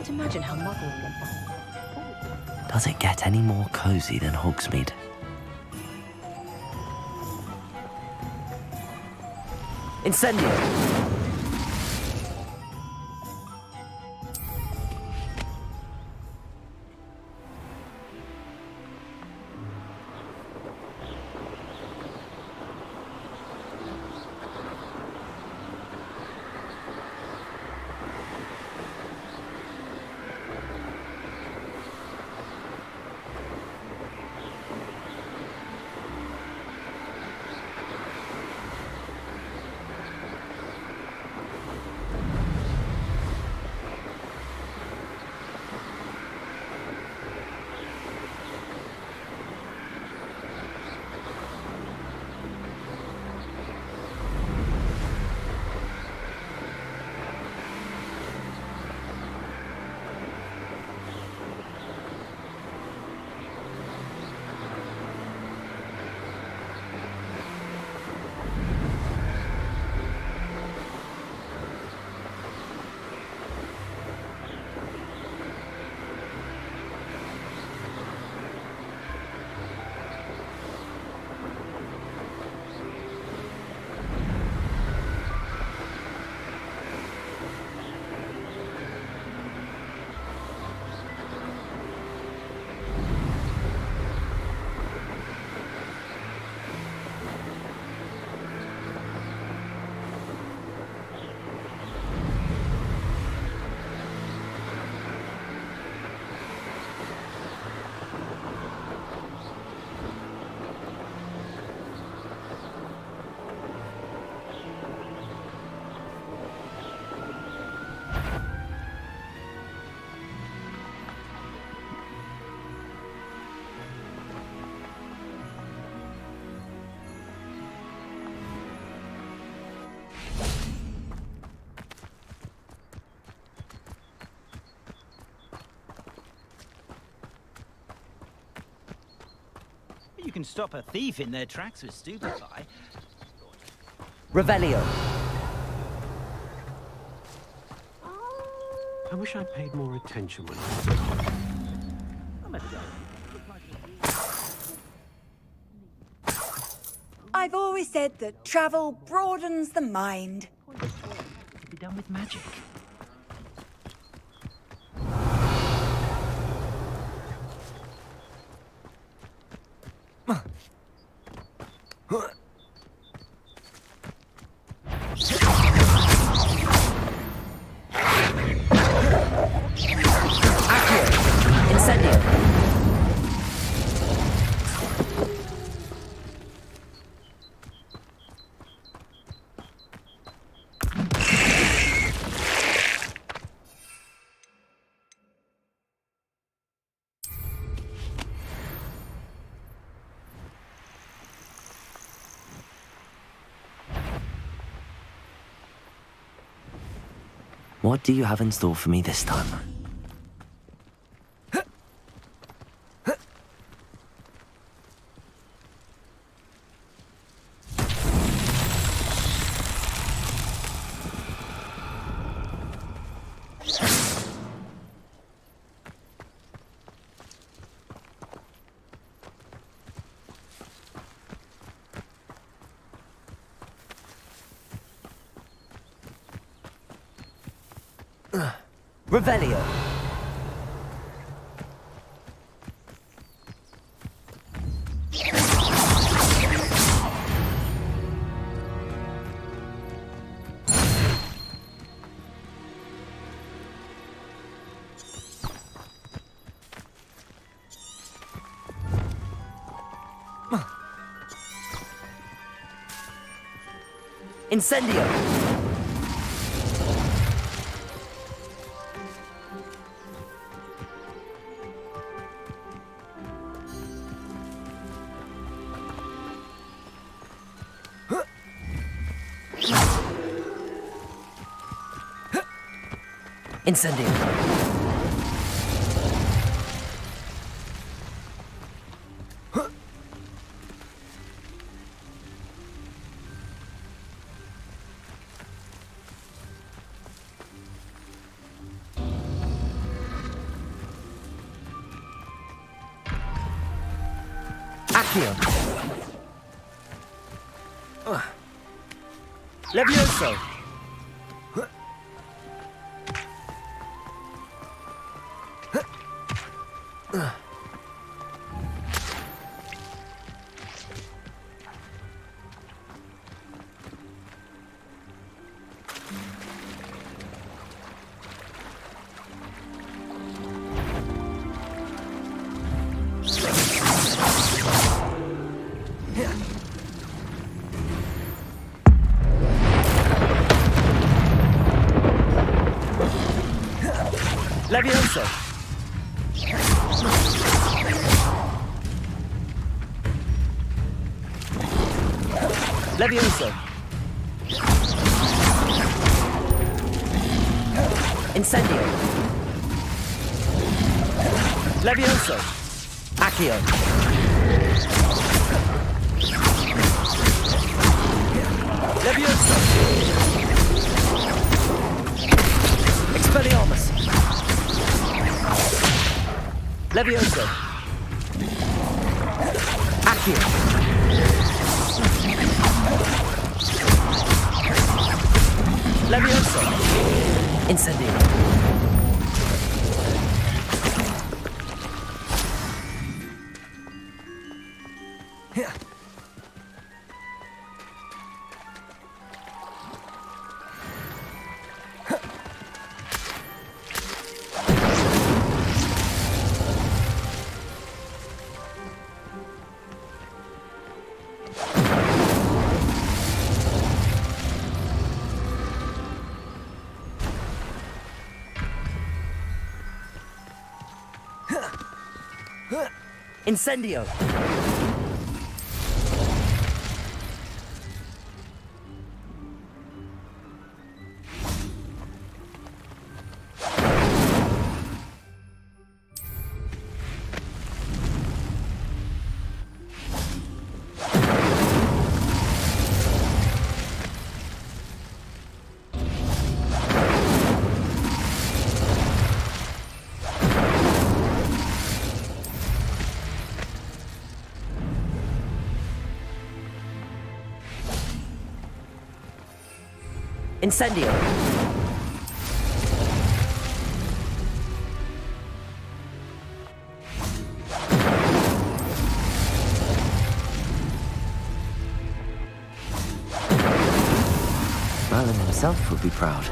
can't imagine how Muggles get by. Does it get any more cozy than Hogsmeade? Incendio! You can stop a thief in their tracks with stupefy. Revelio! I wish I paid more attention when I've always said that travel broadens the mind. To be done with magic. What do you have in store for me this time? Revelio! Incendio! Incendio! Accio. Levioso. Levioso. Levioso. Incendio. Levioso. Accio. Levioso. Expelliarmus. Levioso. Accio. Levioso. Incendio. Incendio. Incendio. Merlin himself would be proud.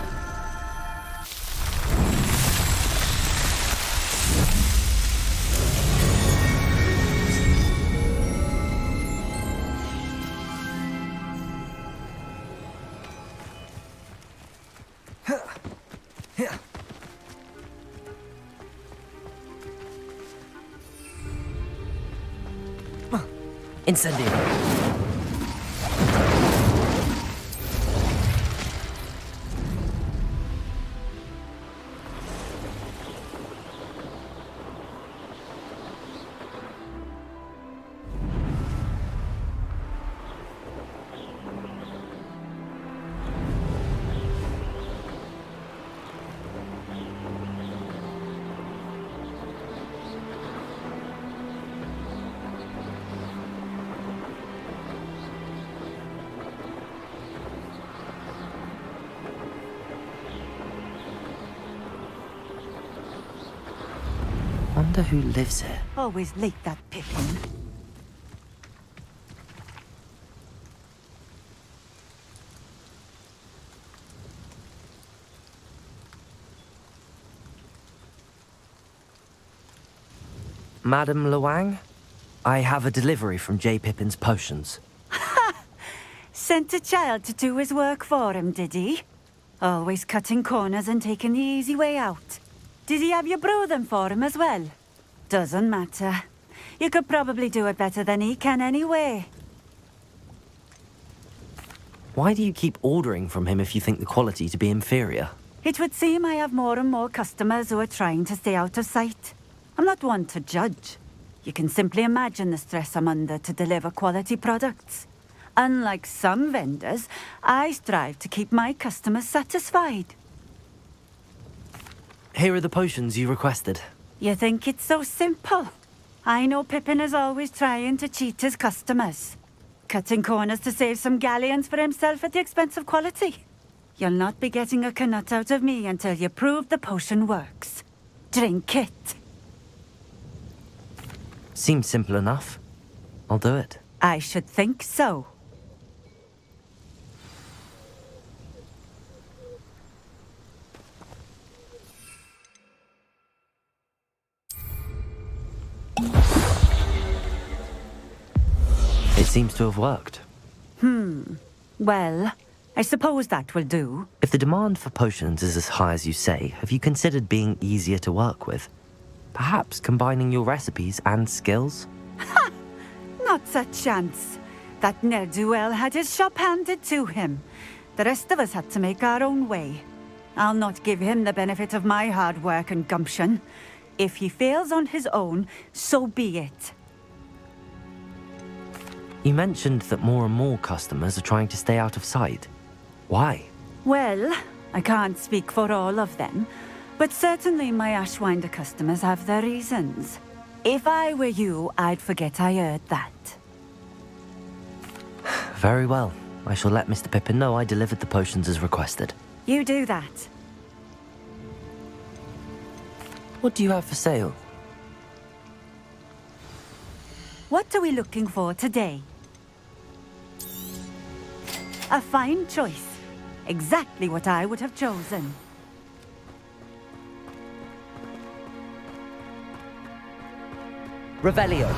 Incendio. Wonder who lives here. Always late, that Pippin. Madam Luang, I have a delivery from J. Pippin's potions. Sent a child to do his work for him, did he? Always cutting corners and taking the easy way out. Did he have you brew them for him as well? Doesn't matter. You could probably do it better than he can anyway. Why do you keep ordering from him if you think the quality to be inferior? It would seem I have more and more customers who are trying to stay out of sight. I'm not one to judge. You can simply imagine the stress I'm under to deliver quality products. Unlike some vendors, I strive to keep my customers satisfied. Here are the potions you requested. You think it's so simple? I know Pippin is always trying to cheat his customers, cutting corners to save some galleons for himself at the expense of quality. You'll not be getting a canut out of me until you prove the potion works. Drink it. Seems simple enough. I'll do it. I should think so. It seems to have worked. Well, I suppose that will do. If the demand for potions is as high as you say, have you considered being easier to work with? Perhaps combining your recipes and skills? Not a chance. That ne'er-do-well had his shop handed to him. The rest of us had to make our own way. I'll not give him the benefit of my hard work and gumption. If he fails on his own, so be it. You mentioned that more and more customers are trying to stay out of sight. Why? Well, I can't speak for all of them, but certainly my Ashwinder customers have their reasons. If I were you, I'd forget I heard that. Very well. I shall let Mr. Pippin know I delivered the potions as requested. You do that. What do you have for sale? What are we looking for today? A fine choice. Exactly what I would have chosen. Revelio.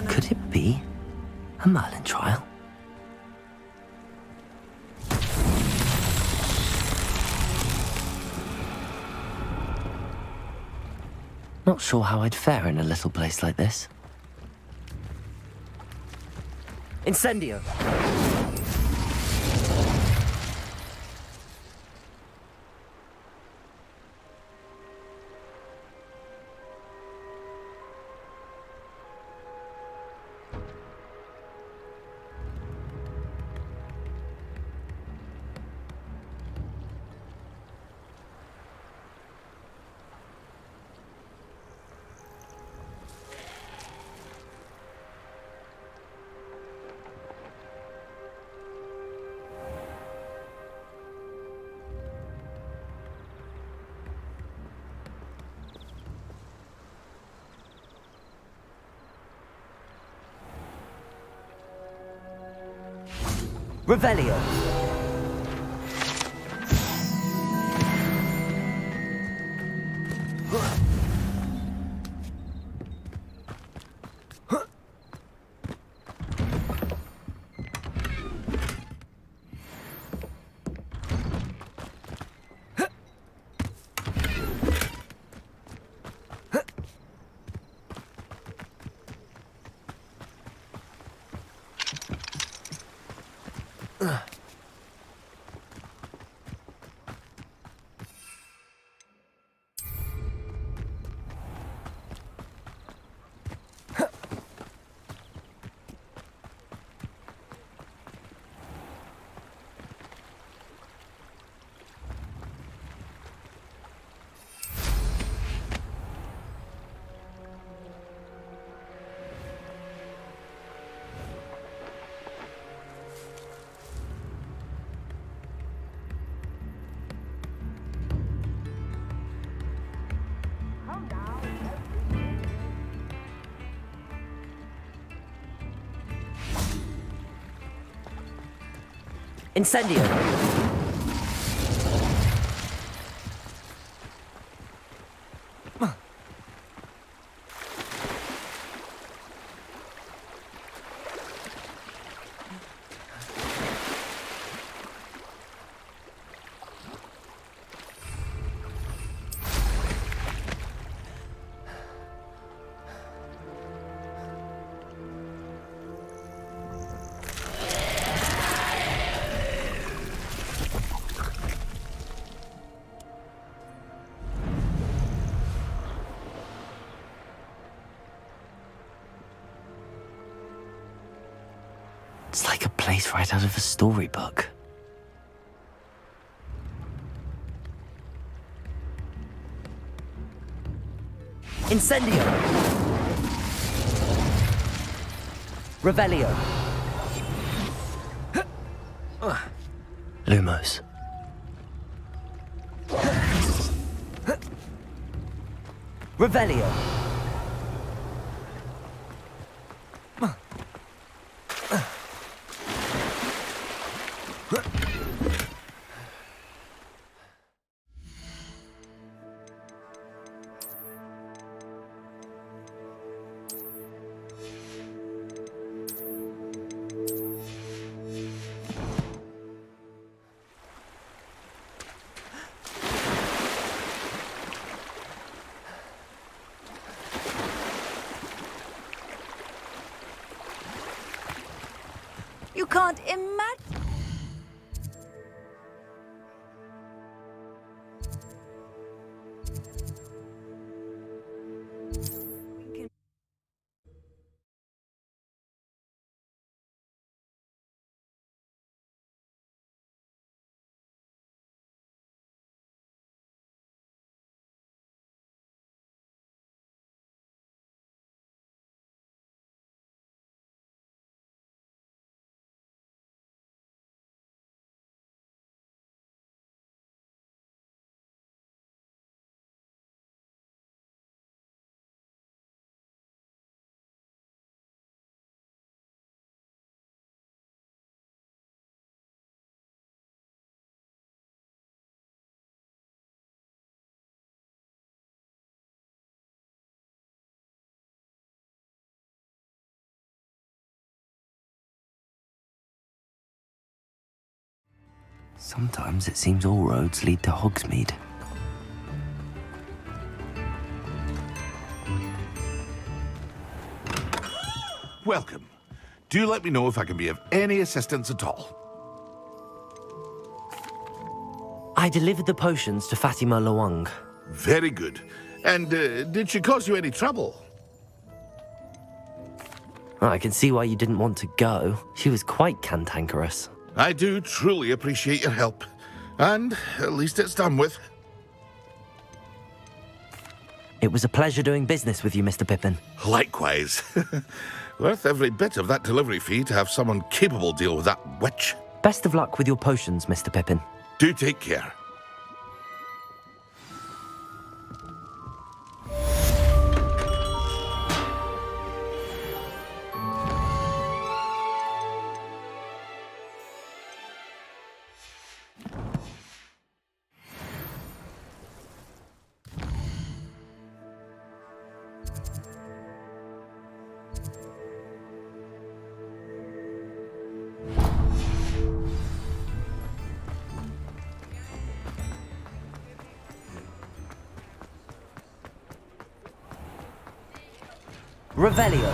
Could it be a Merlin trial? Not sure how I'd fare in a little place like this. Incendio! Revelio. Incendio! place right out of a storybook. Incendio! Revelio! Lumos. Revelio! You can't imagine. Sometimes it seems all roads lead to Hogsmeade. Welcome. Do let me know if I can be of any assistance at all. I delivered the potions to Fatima Lawang. Very good. And did she cause you any trouble? I can see why you didn't want to go. She was quite cantankerous. I do truly appreciate your help. And at least it's done with. It was a pleasure doing business with you, Mr. Pippin. Likewise. Worth every bit of that delivery fee to have someone capable deal with that witch. Best of luck with your potions, Mr. Pippin. Do take care. Revelio.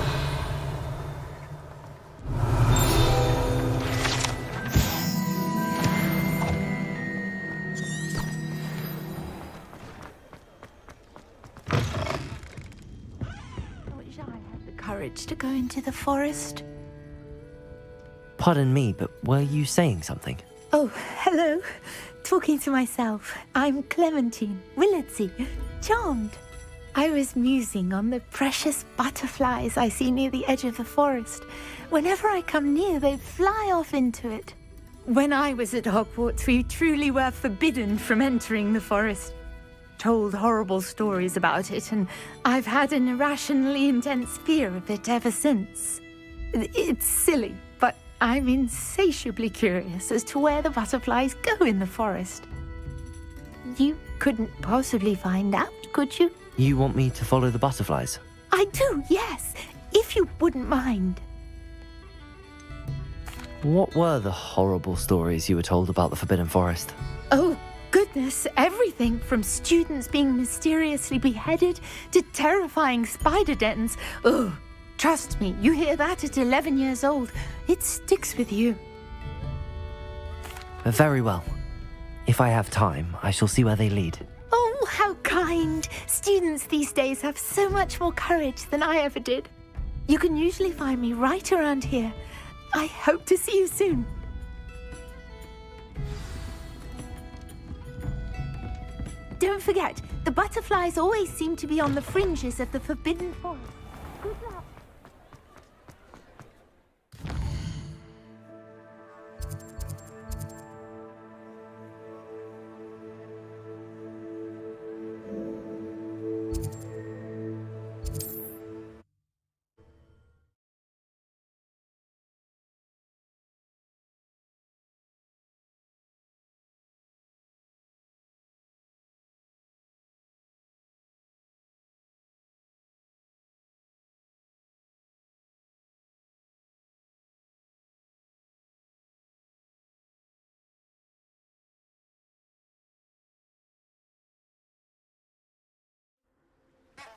I wish I had the courage to go into the forest. Pardon me, but were you saying something? Oh, hello. Talking to myself. I'm Clementine Willardsey. Charmed. I was musing on the precious butterflies I see near the edge of the forest. Whenever I come near, they fly off into it. When I was at Hogwarts, we truly were forbidden from entering the forest. Told horrible stories about it, and I've had an irrationally intense fear of it ever since. It's silly, but I'm insatiably curious as to where the butterflies go in the forest. You couldn't possibly find out, could you? You want me to follow the butterflies? I do, yes, if you wouldn't mind. What were the horrible stories you were told about the Forbidden Forest? Oh, goodness, everything from students being mysteriously beheaded to terrifying spider dens. Oh, trust me, you hear that at 11 years old, it sticks with you. Very well. If I have time, I shall see where they lead. Oh, how kind. Students these days have so much more courage than I ever did. You can usually find me right around here. I hope to see you soon. Don't forget, the butterflies always seem to be on the fringes of the Forbidden Forest. Good luck.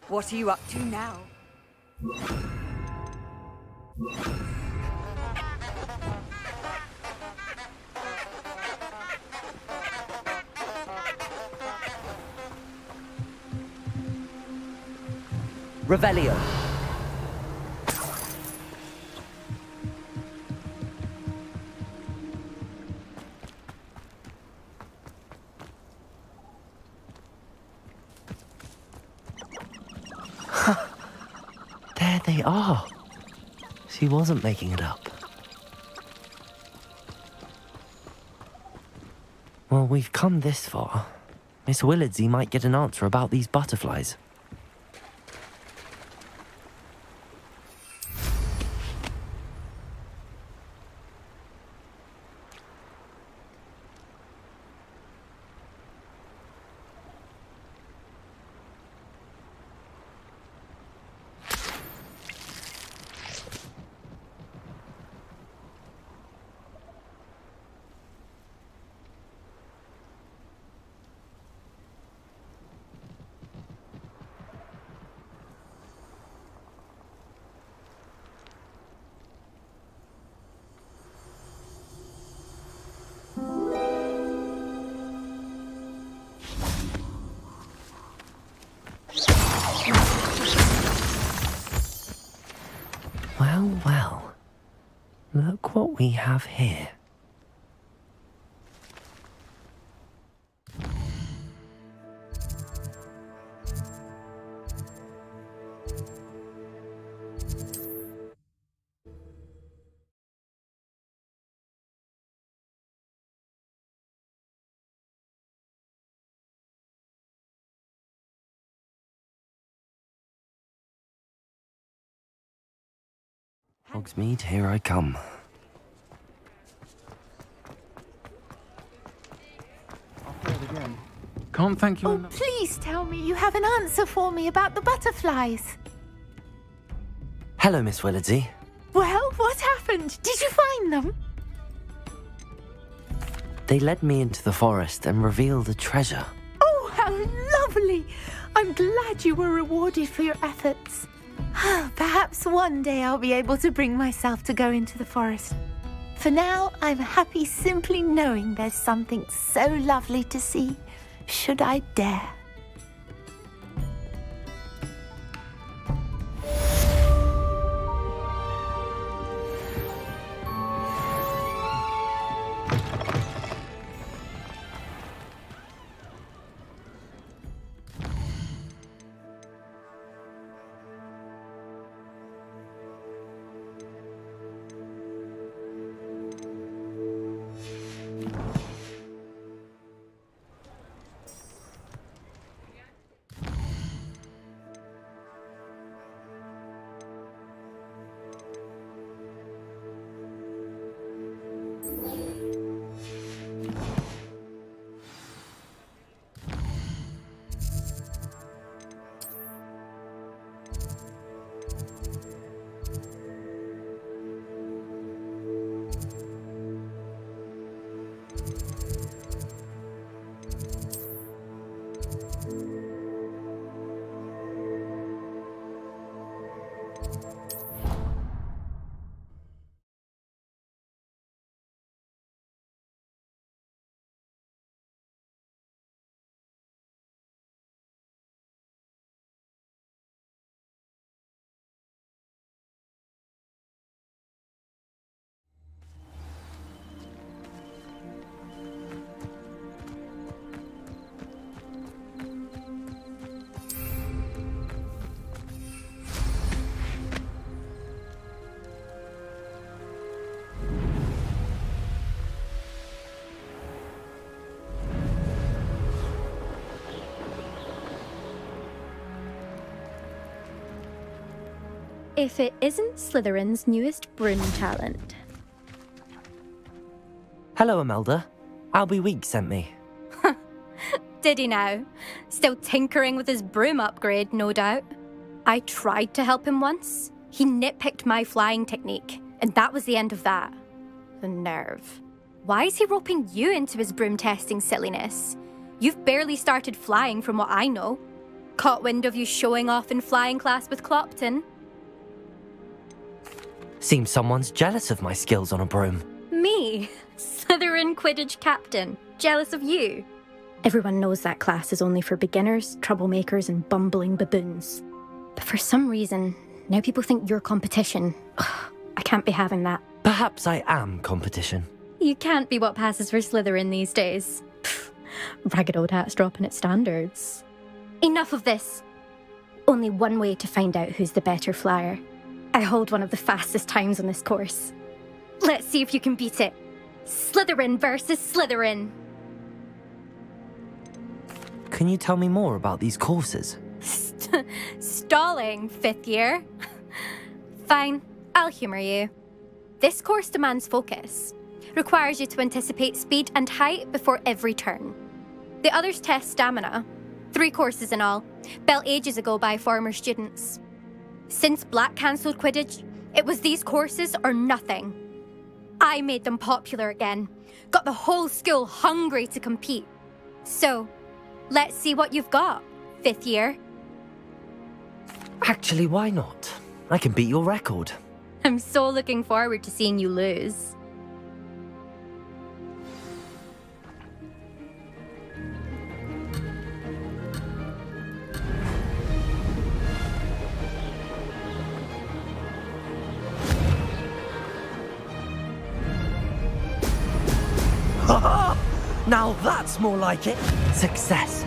What are you up to now? Revelio. There they are. She wasn't making it up. Well, we've come this far. Miss Willardsey might get an answer about these butterflies. Well, well. Look what we have here. Hogsmeade, here I come. Can't thank you Oh, enough. please tell me you have an answer for me about the butterflies. Hello, Miss Willardsey. Well, what happened? Did you find them? They led me into the forest and revealed a treasure. Oh, how lovely! I'm glad you were rewarded for your efforts. Perhaps one day I'll be able to bring myself to go into the forest. For now, I'm happy simply knowing there's something so lovely to see, should I dare. if it isn't Slytherin's newest broom talent. Hello, Imelda. Albie Week sent me. Did he now? Still tinkering with his broom upgrade, no doubt. I tried to help him once. He nitpicked my flying technique, and that was the end of that. The nerve. Why is he roping you into his broom testing silliness? You've barely started flying from what I know. Caught wind of you showing off in flying class with Clopton. Seems someone's jealous of my skills on a broom. Me? Slytherin Quidditch captain. Jealous of you? Everyone knows that class is only for beginners, troublemakers, and bumbling baboons. But for some reason, now people think you're competition. Ugh, I can't be having that. Perhaps I am competition. You can't be what passes for Slytherin these days. Pfft, ragged old hat's dropping its standards. Enough of this. Only one way to find out who's the better flyer. I hold one of the fastest times on this course. Let's see if you can beat it. Slytherin versus Slytherin. Can you tell me more about these courses? Stalling, 5th year. Fine, I'll humour you. This course demands focus. Requires you to anticipate speed and height before every turn. The others test stamina. 3 courses in all, built ages ago by former students. Since Black cancelled Quidditch, it was these courses or nothing. I made them popular again. Got the whole school hungry to compete. So, let's see what you've got, 5th year. Actually, why not? I can beat your record. I'm so looking forward to seeing you lose. Now that's more like it. Success.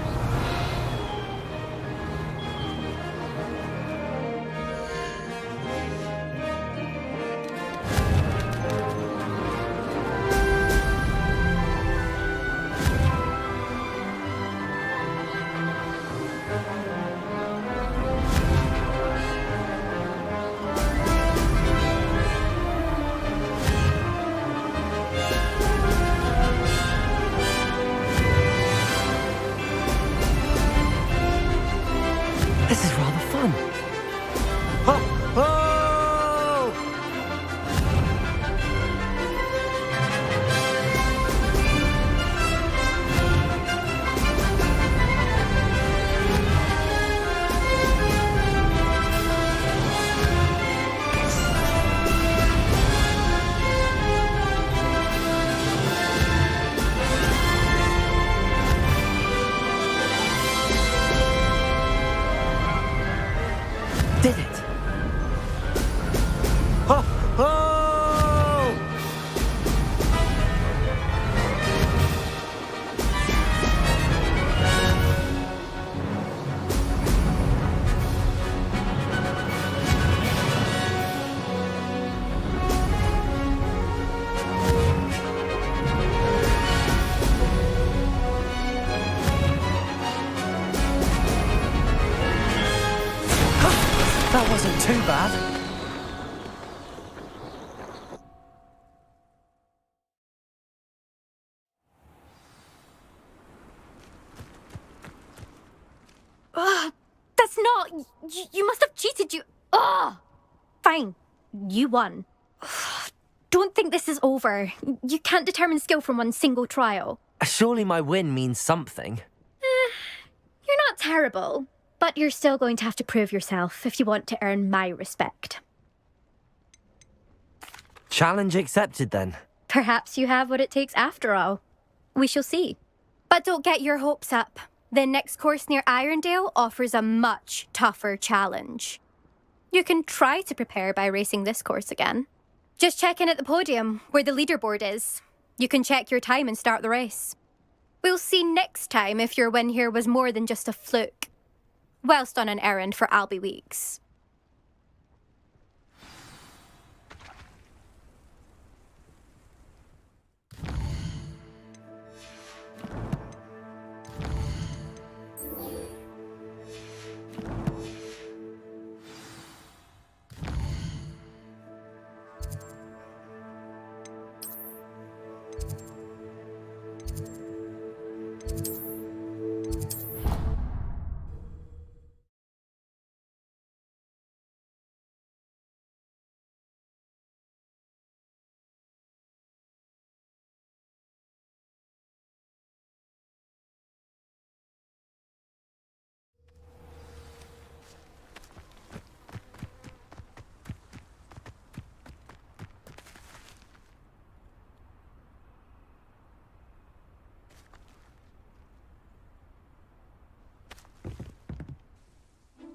This is rather fun. Ho! Ho! Did it! Ho! Ho! That wasn't too bad. Ugh, that's not... You must have cheated, you... Ugh! Fine, you won. Ugh, don't think this is over. You can't determine skill from one single trial. Surely my win means something. You're not terrible, but you're still going to have to prove yourself if you want to earn my respect. Challenge accepted then. Perhaps you have what it takes after all. We shall see. But don't get your hopes up. The next course near Irondale offers a much tougher challenge. You can try to prepare by racing this course again. Just check in at the podium, where the leaderboard is. You can check your time and start the race. We'll see next time if your win here was more than just a fluke. Whilst on an errand for Albie Weeks.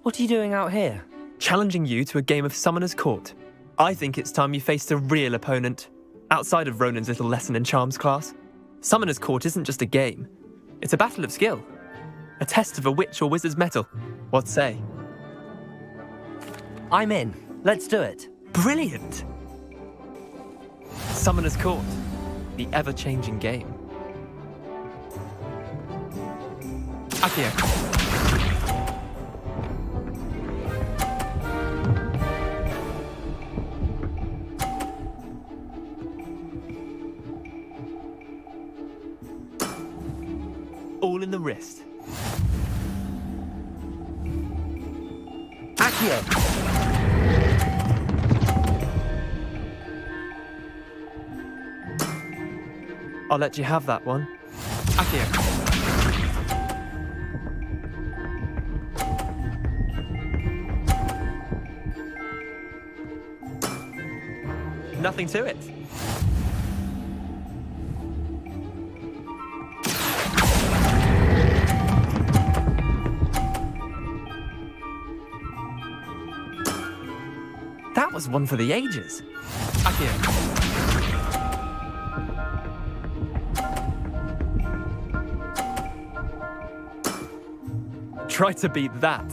What are you doing out here? Challenging you to a game of Summoner's Court. I think it's time you faced a real opponent, outside of Ronan's little lesson in charms class. Summoner's Court isn't just a game. It's a battle of skill. A test of a witch or wizard's mettle. What say? I'm in. Let's do it. Brilliant! Summoner's Court. The ever-changing game. Accio. All in the wrist. Accio. I'll let you have that one. Accio. Nothing to it. That was one for the ages. Accio. Try to beat that.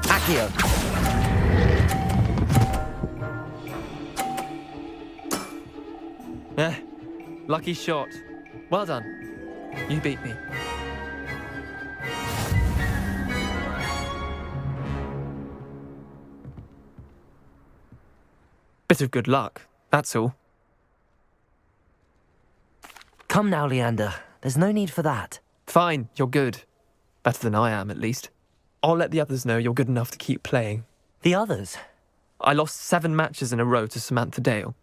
Accio. Lucky shot. Well done. You beat me. Bit of good luck, that's all. Come now, Leander. There's no need for that. Fine, you're good. Better than I am, at least. I'll let the others know you're good enough to keep playing. The others? I lost 7 matches in a row to Samantha Dale.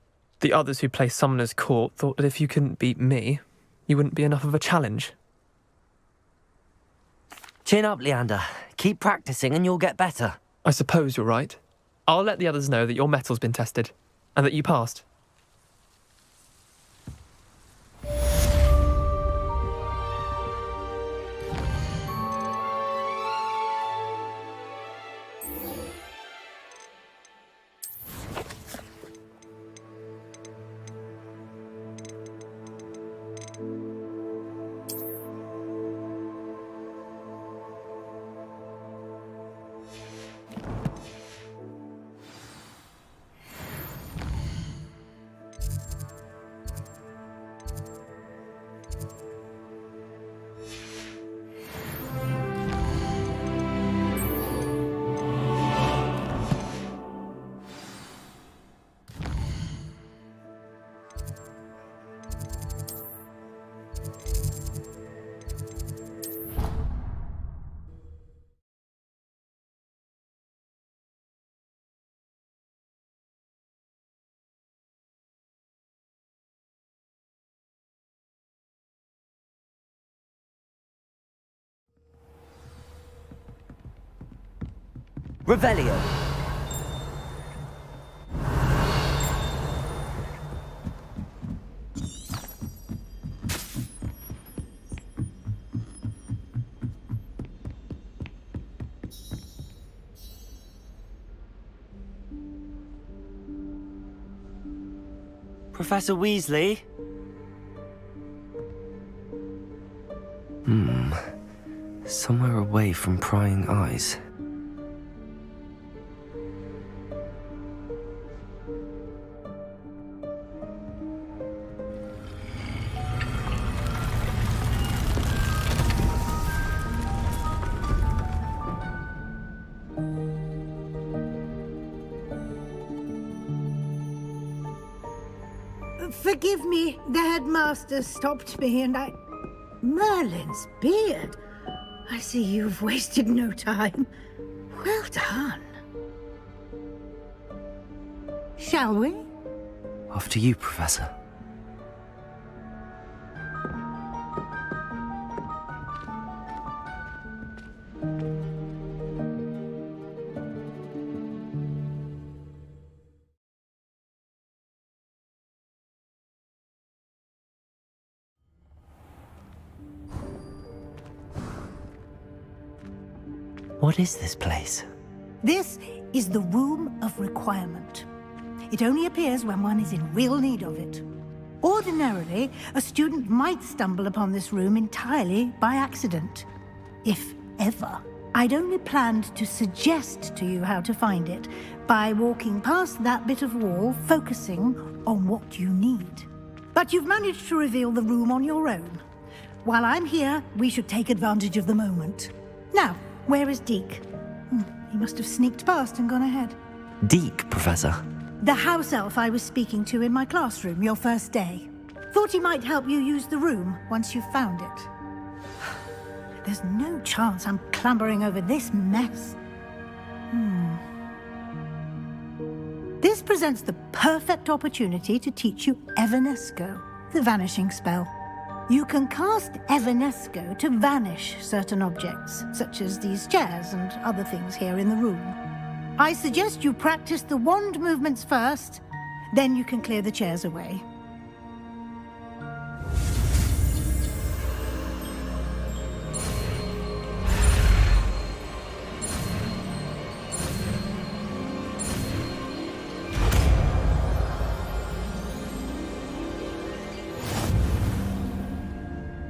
The others who play Summoner's Court thought that if you couldn't beat me, you wouldn't be enough of a challenge. Chin up, Leander. Keep practicing and you'll get better. I suppose you're right. I'll let the others know that your metal's been tested, and that you passed. Revelio. Professor Weasley? Somewhere away from prying eyes. Forgive me, the headmaster stopped me and I... Merlin's beard. I see you've wasted no time. Well done. Shall we? After you, Professor. What is this place? This is the Room of Requirement. It only appears when one is in real need of it. Ordinarily, a student might stumble upon this room entirely by accident. If ever. I'd only planned to suggest to you how to find it by walking past that bit of wall, focusing on what you need. But you've managed to reveal the room on your own. While I'm here, we should take advantage of the moment. Now, where is Deke? He must have sneaked past and gone ahead. Deke, Professor. The house elf I was speaking to in my classroom your first day. Thought he might help you use the room once you've found it. There's no chance I'm clambering over this mess. This presents the perfect opportunity to teach you Evanesco, the vanishing spell. You can cast Evanesco to vanish certain objects, such as these chairs and other things here in the room. I suggest you practice the wand movements first, then you can clear the chairs away.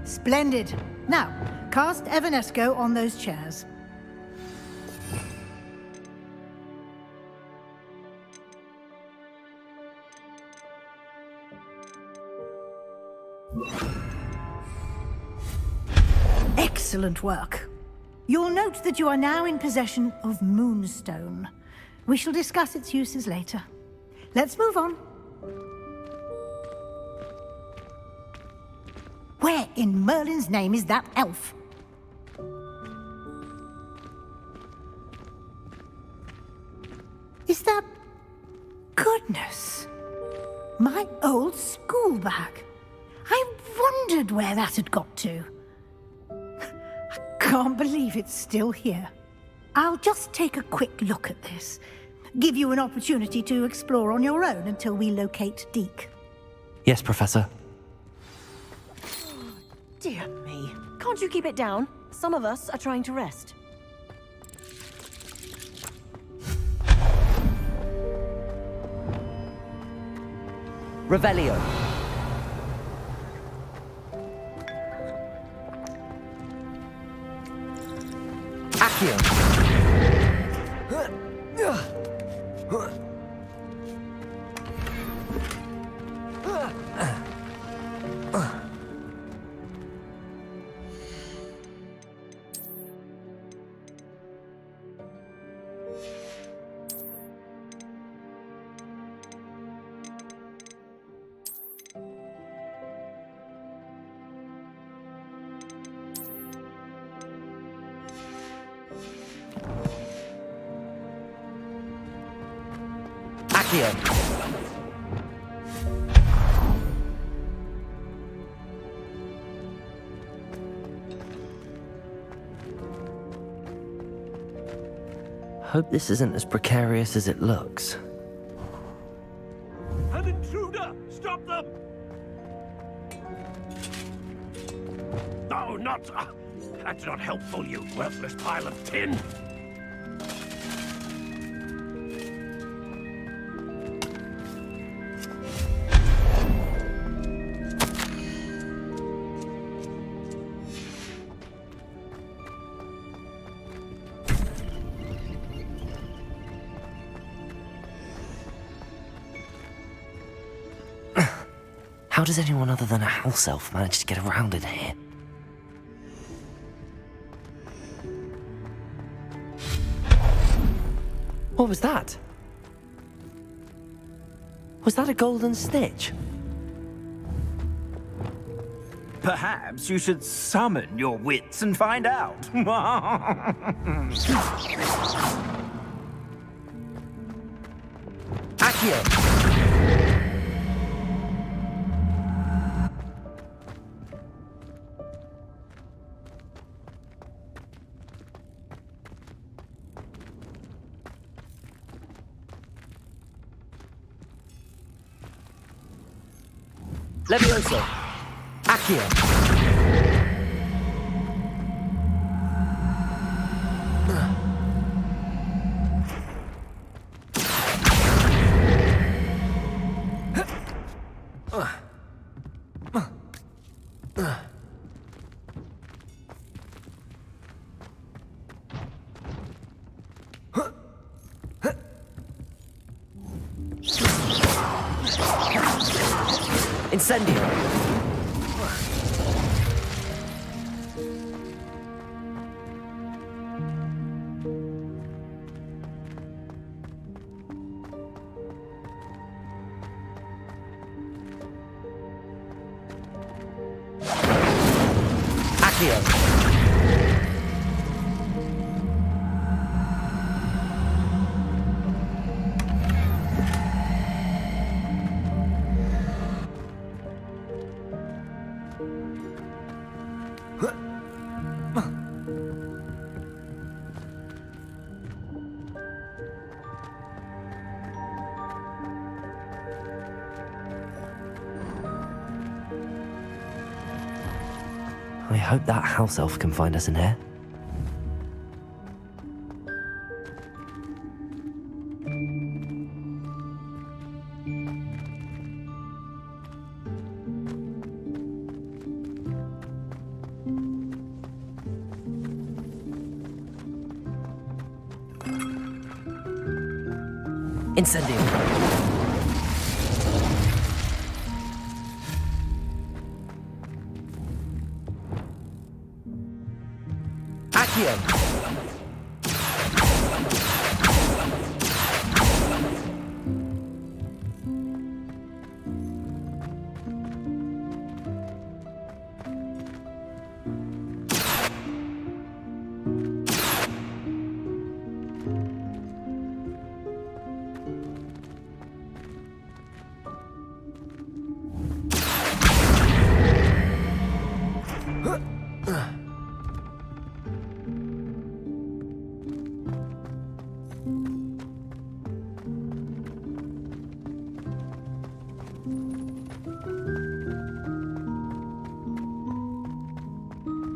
Splendid. Now, cast Evanesco on those chairs. Excellent work. You'll note that you are now in possession of Moonstone. We shall discuss its uses later. Let's move on. Where in Merlin's name is that elf? Is that... Goodness! My old school bag. I wondered where that had got to. I can't believe it's still here. I'll just take a quick look at this. Give you an opportunity to explore on your own until we locate Deke. Yes, Professor. Dear me. Can't you keep it down? Some of us are trying to rest. Revelio. Accio. Hope this isn't as precarious as it looks. An intruder! Stop them! No, not... that's not helpful, you worthless pile of tin! How does anyone other than a house elf manage to get around in here? What was that? Was that a golden stitch? Perhaps you should summon your wits and find out. Accio! Levioso! Accio! Incendio! Accio! I hope that house elf can find us in here. Incendio! Accio!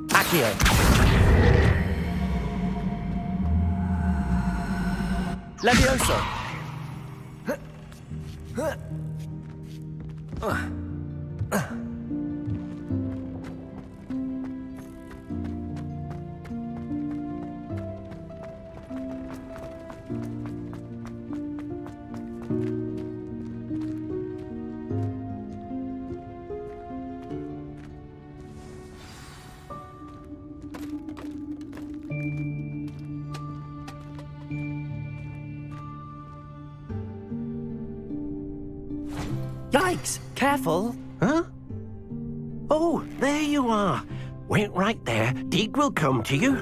Accio! Levioso! Yikes! Careful! Huh? Oh, there you are. Wait right there. Deek will come to you.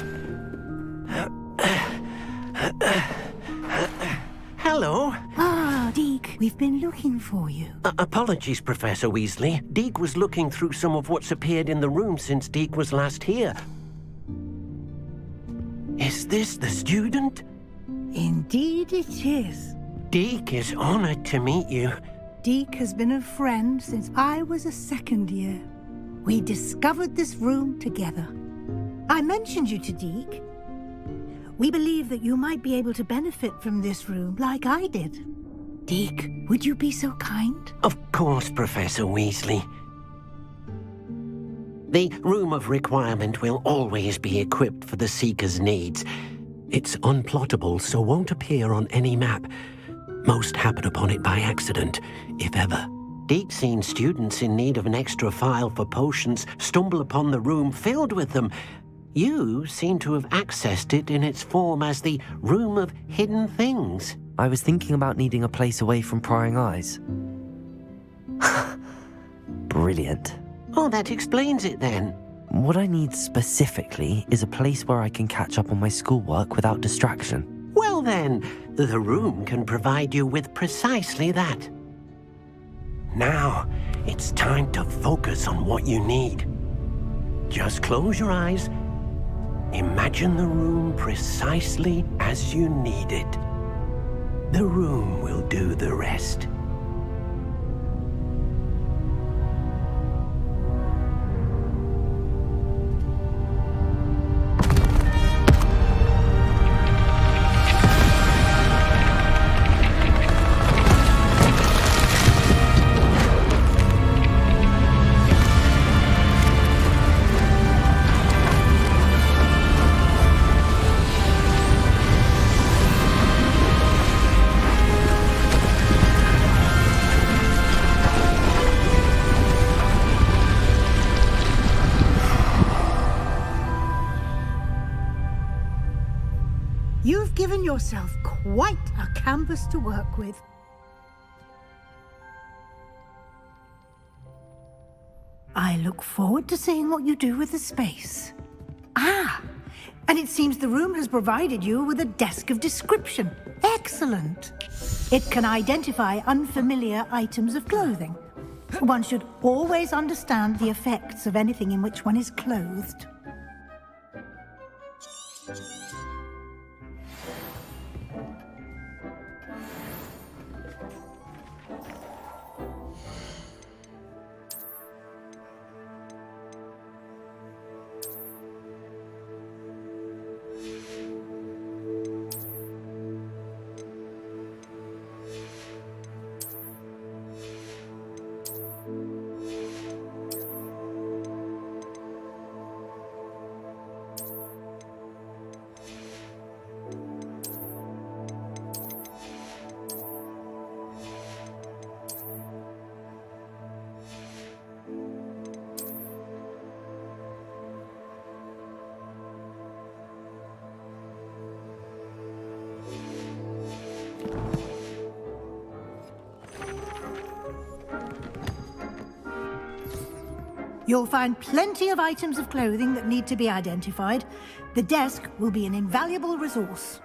Hello. Ah, Deek, we've been looking for you. Apologies, Professor Weasley. Deek was looking through some of what's appeared in the room since Deek was last here. Is this the student? Indeed it is. Deek is honored to meet you. Deek has been a friend since I was a second year. We discovered this room together. I mentioned you to Deek. We believe that you might be able to benefit from this room like I did. Deek, would you be so kind? Of course, Professor Weasley. The Room of Requirement will always be equipped for the Seeker's needs. It's unplottable, so won't appear on any map. Most happen upon it by accident, if ever. Deek's seen students in need of an extra file for potions stumble upon the room filled with them. You seem to have accessed it in its form as the Room of Hidden Things. I was thinking about needing a place away from prying eyes. Brilliant. Oh, that explains it then. What I need specifically is a place where I can catch up on my schoolwork without distraction. Well then, the room can provide you with precisely that. Now, it's time to focus on what you need. Just close your eyes. Imagine the room precisely as you need it. The room will do the rest. given yourself quite a canvas to work with. I look forward to seeing what you do with the space. Ah, and it seems the room has provided you with a desk of description. Excellent. It can identify unfamiliar items of clothing. One should always understand the effects of anything in which one is clothed. You'll find plenty of items of clothing that need to be identified. The desk will be an invaluable resource.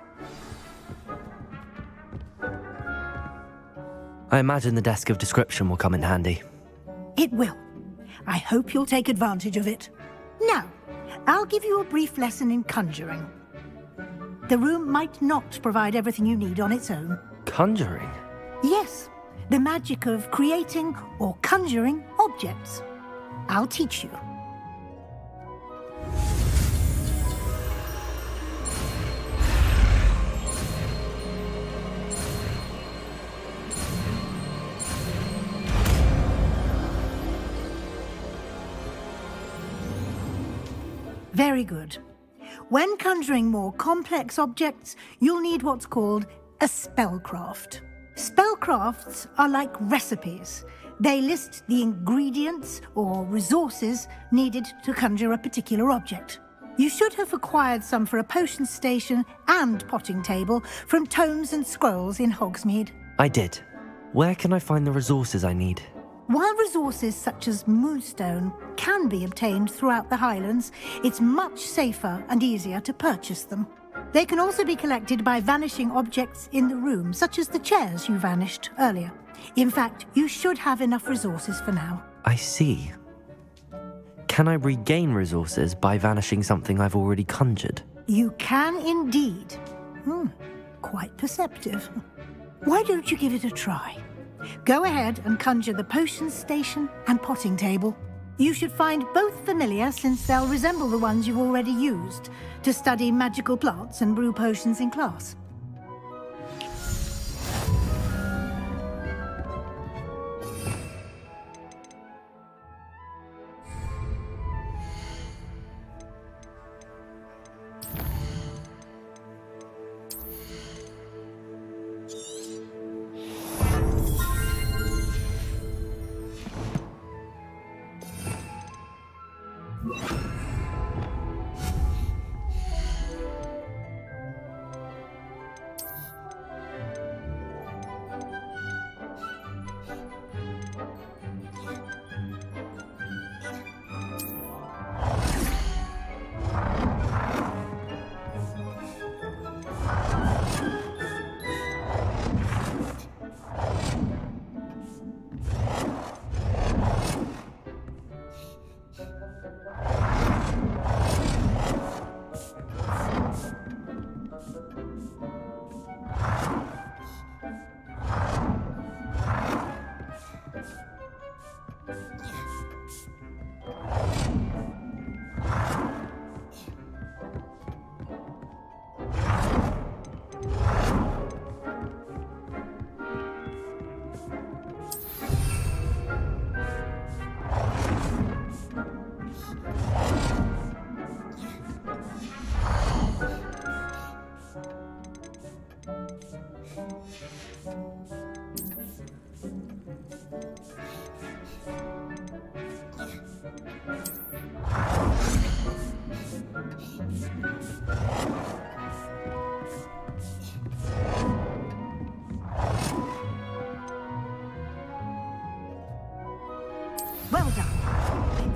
I imagine the desk of description will come in handy. It will. I hope you'll take advantage of it. Now, I'll give you a brief lesson in conjuring. The room might not provide everything you need on its own. Conjuring? Yes, the magic of creating or conjuring objects. I'll teach you. Very good. When conjuring more complex objects, you'll need what's called a spellcraft. Spellcrafts are like recipes. They list the ingredients or resources needed to conjure a particular object. You should have acquired some for a potion station and potting table from tomes and scrolls in Hogsmeade. I did. Where can I find the resources I need? While resources such as moonstone can be obtained throughout the Highlands, it's much safer and easier to purchase them. They can also be collected by vanishing objects in the room, such as the chairs you vanished earlier. In fact, you should have enough resources for now. I see. Can I regain resources by vanishing something I've already conjured? You can indeed. Quite perceptive. Why don't you give it a try? Go ahead and conjure the potion station and potting table. You should find both familiar, since they'll resemble the ones you've already used to study magical plants and brew potions in class.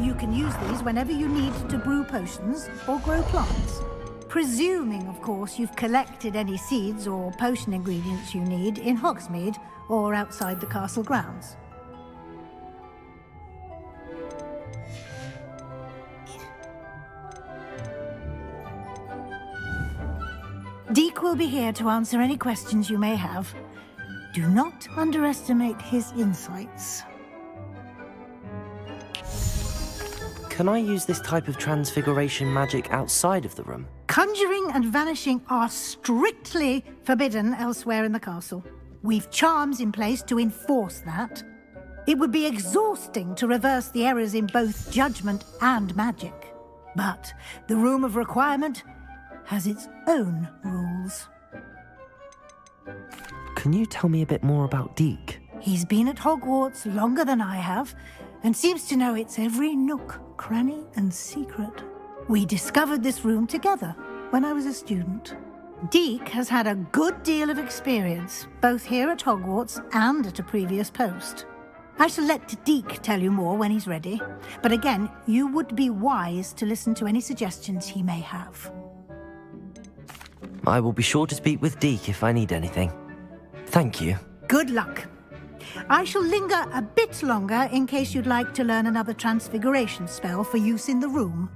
You can use these whenever you need to brew potions or grow plants. Presuming, of course, you've collected any seeds or potion ingredients you need in Hogsmeade or outside the castle grounds. Deek will be here to answer any questions you may have. Do not underestimate his insights. Can I use this type of transfiguration magic outside of the room? Conjuring and vanishing are strictly forbidden elsewhere in the castle. We've charms in place to enforce that. It would be exhausting to reverse the errors in both judgment and magic. But the Room of Requirement has its own rules. Can you tell me a bit more about Deek? He's been at Hogwarts longer than I have, and seems to know its every nook, cranny, and secret. We discovered this room together when I was a student. Deek has had a good deal of experience, both here at Hogwarts and at a previous post. I shall let Deek tell you more when he's ready, but again, you would be wise to listen to any suggestions he may have. I will be sure to speak with Deek if I need anything. Thank you. Good luck. I shall linger a bit longer in case you'd like to learn another transfiguration spell for use in the room.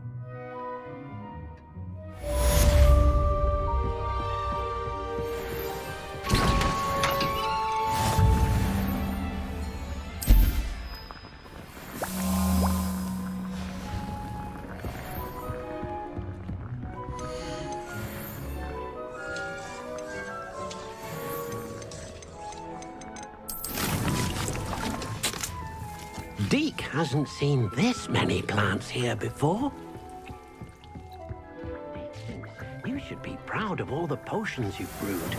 Deek hasn't seen this many plants here before. You should be proud of all the potions you've brewed.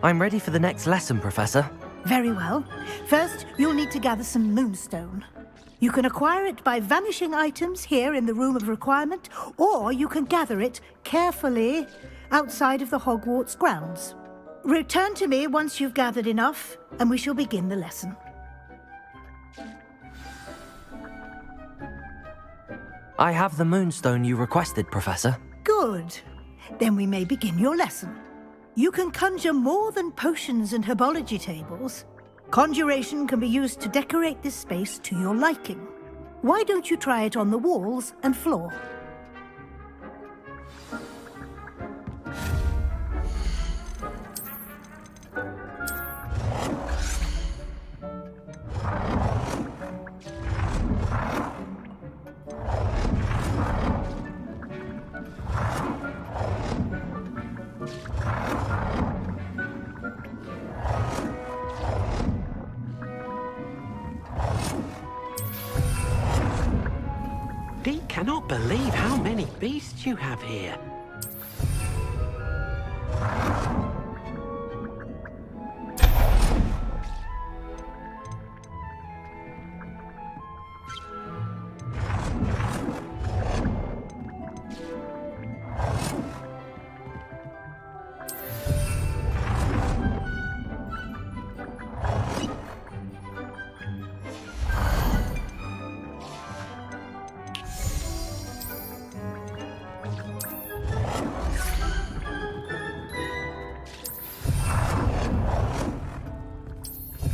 I'm ready for the next lesson, Professor. Very well. First, you'll need to gather some moonstone. You can acquire it by vanishing items here in the Room of Requirement, or you can gather it carefully outside of the Hogwarts grounds. Return to me once you've gathered enough, and we shall begin the lesson. I have the moonstone you requested, Professor. Good. Then we may begin your lesson. You can conjure more than potions and herbology tables. Conjuration can be used to decorate this space to your liking. Why don't you try it on the walls and floor? Deek cannot believe how many beasts you have here.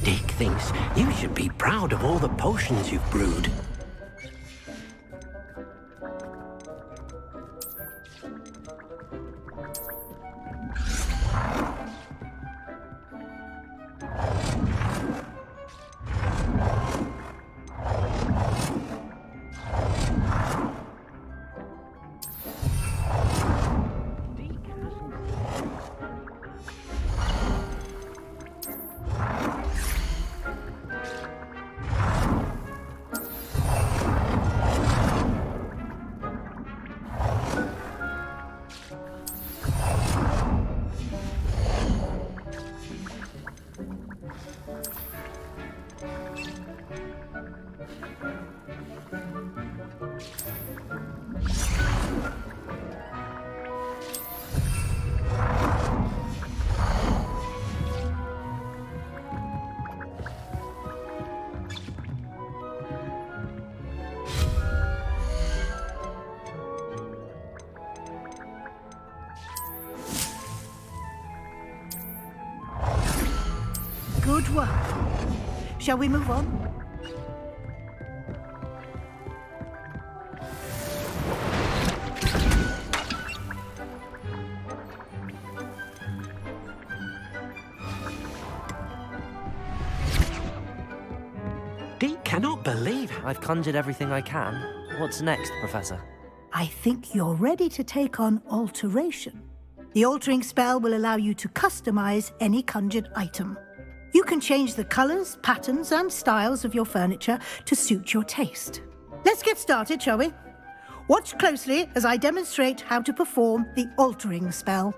Deek thinks you should be proud of all the potions you've brewed. Good work. Shall we move on? Deke cannot believe I've conjured everything I can. What's next, Professor? I think you're ready to take on alteration. The altering spell will allow you to customize any conjured item. You can change the colors, patterns, and styles of your furniture to suit your taste. Let's get started, shall we? Watch closely as I demonstrate how to perform the altering spell.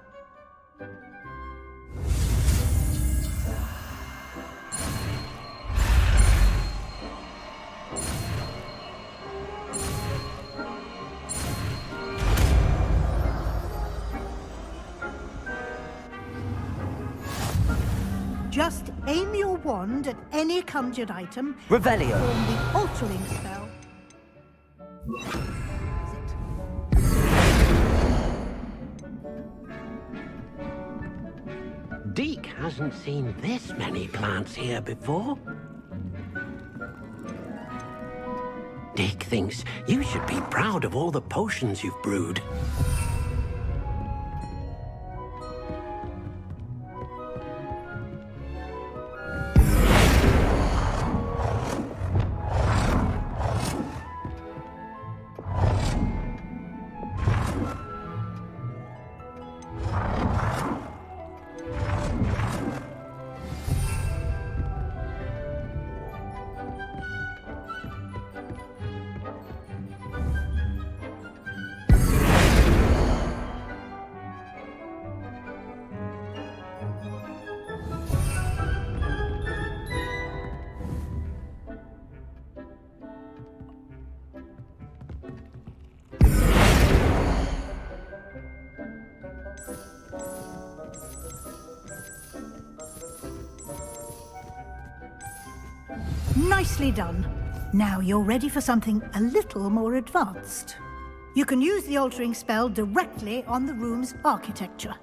Just aim your wand at any conjured item. Revelio. Perform the altering spell. Deke hasn't seen this many plants here before. Deke thinks you should be proud of all the potions you've brewed. Nicely done. Now you're ready for something a little more advanced. You can use the altering spell directly on the room's architecture.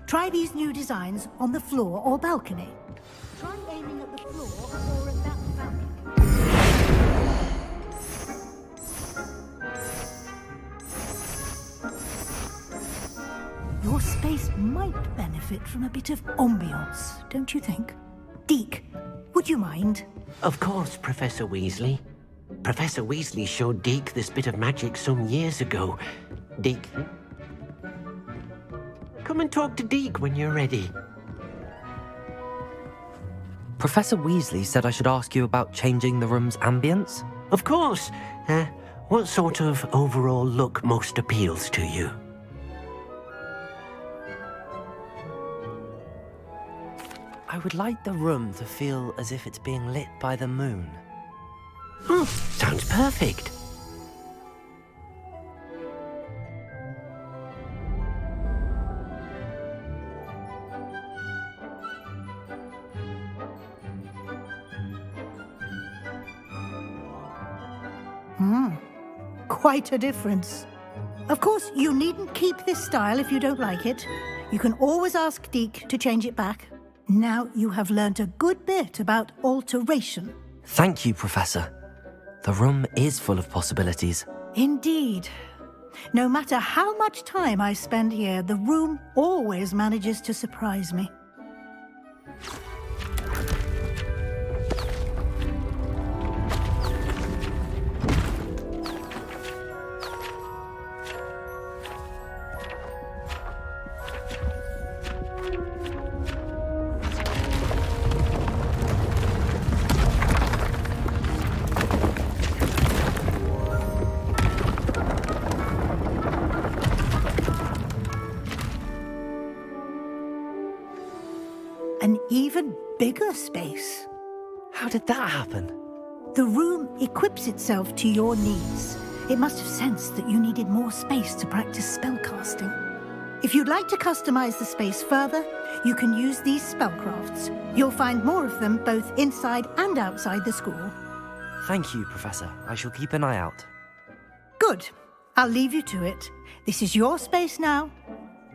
Try these new designs on the floor or balcony. Try aiming at the floor or at that balcony. Your space might benefit from a bit of ambiance, don't you think? Deke, would you mind? Of course, Professor Weasley. Professor Weasley showed Deke this bit of magic some years ago. Deke, come and talk to Deke when you're ready. Professor Weasley said I should ask you about changing the room's ambience? Of course. What sort of overall look most appeals to you? I would like the room to feel as if it's being lit by the moon. Sounds perfect. Quite a difference. Of course, you needn't keep this style if you don't like it. You can always ask Deke to change it back. Now you have learnt a good bit about alteration. Thank you, Professor. The room is full of possibilities. Indeed. No matter how much time I spend here, the room always manages to surprise me. An even bigger space. How did that happen? The room equips itself to your needs. It must have sensed that you needed more space to practice spellcasting. If you'd like to customize the space further, you can use these spellcrafts. You'll find more of them both inside and outside the school. Thank you, Professor. I shall keep an eye out. Good. I'll leave you to it. This is your space now.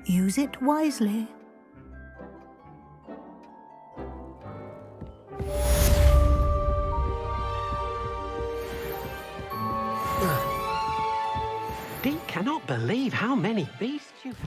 Use it wisely. cannot believe how many beasts you've...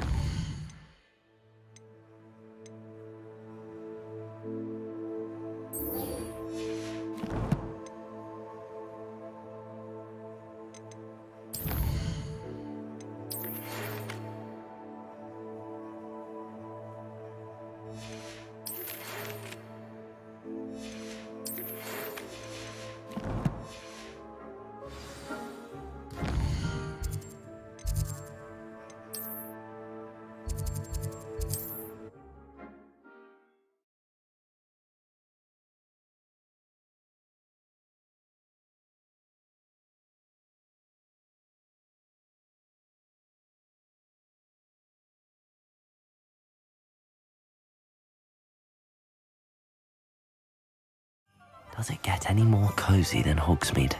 Does it get any more cozy than Hogsmeade?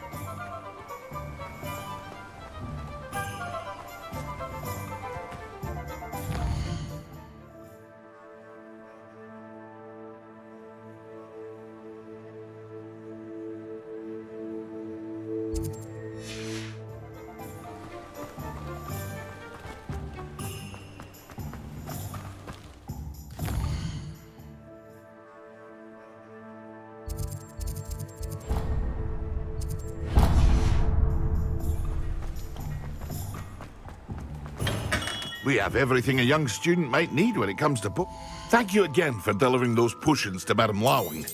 We have everything a young student might need when it comes to book. Thank you again for delivering those potions to Madame Lowing.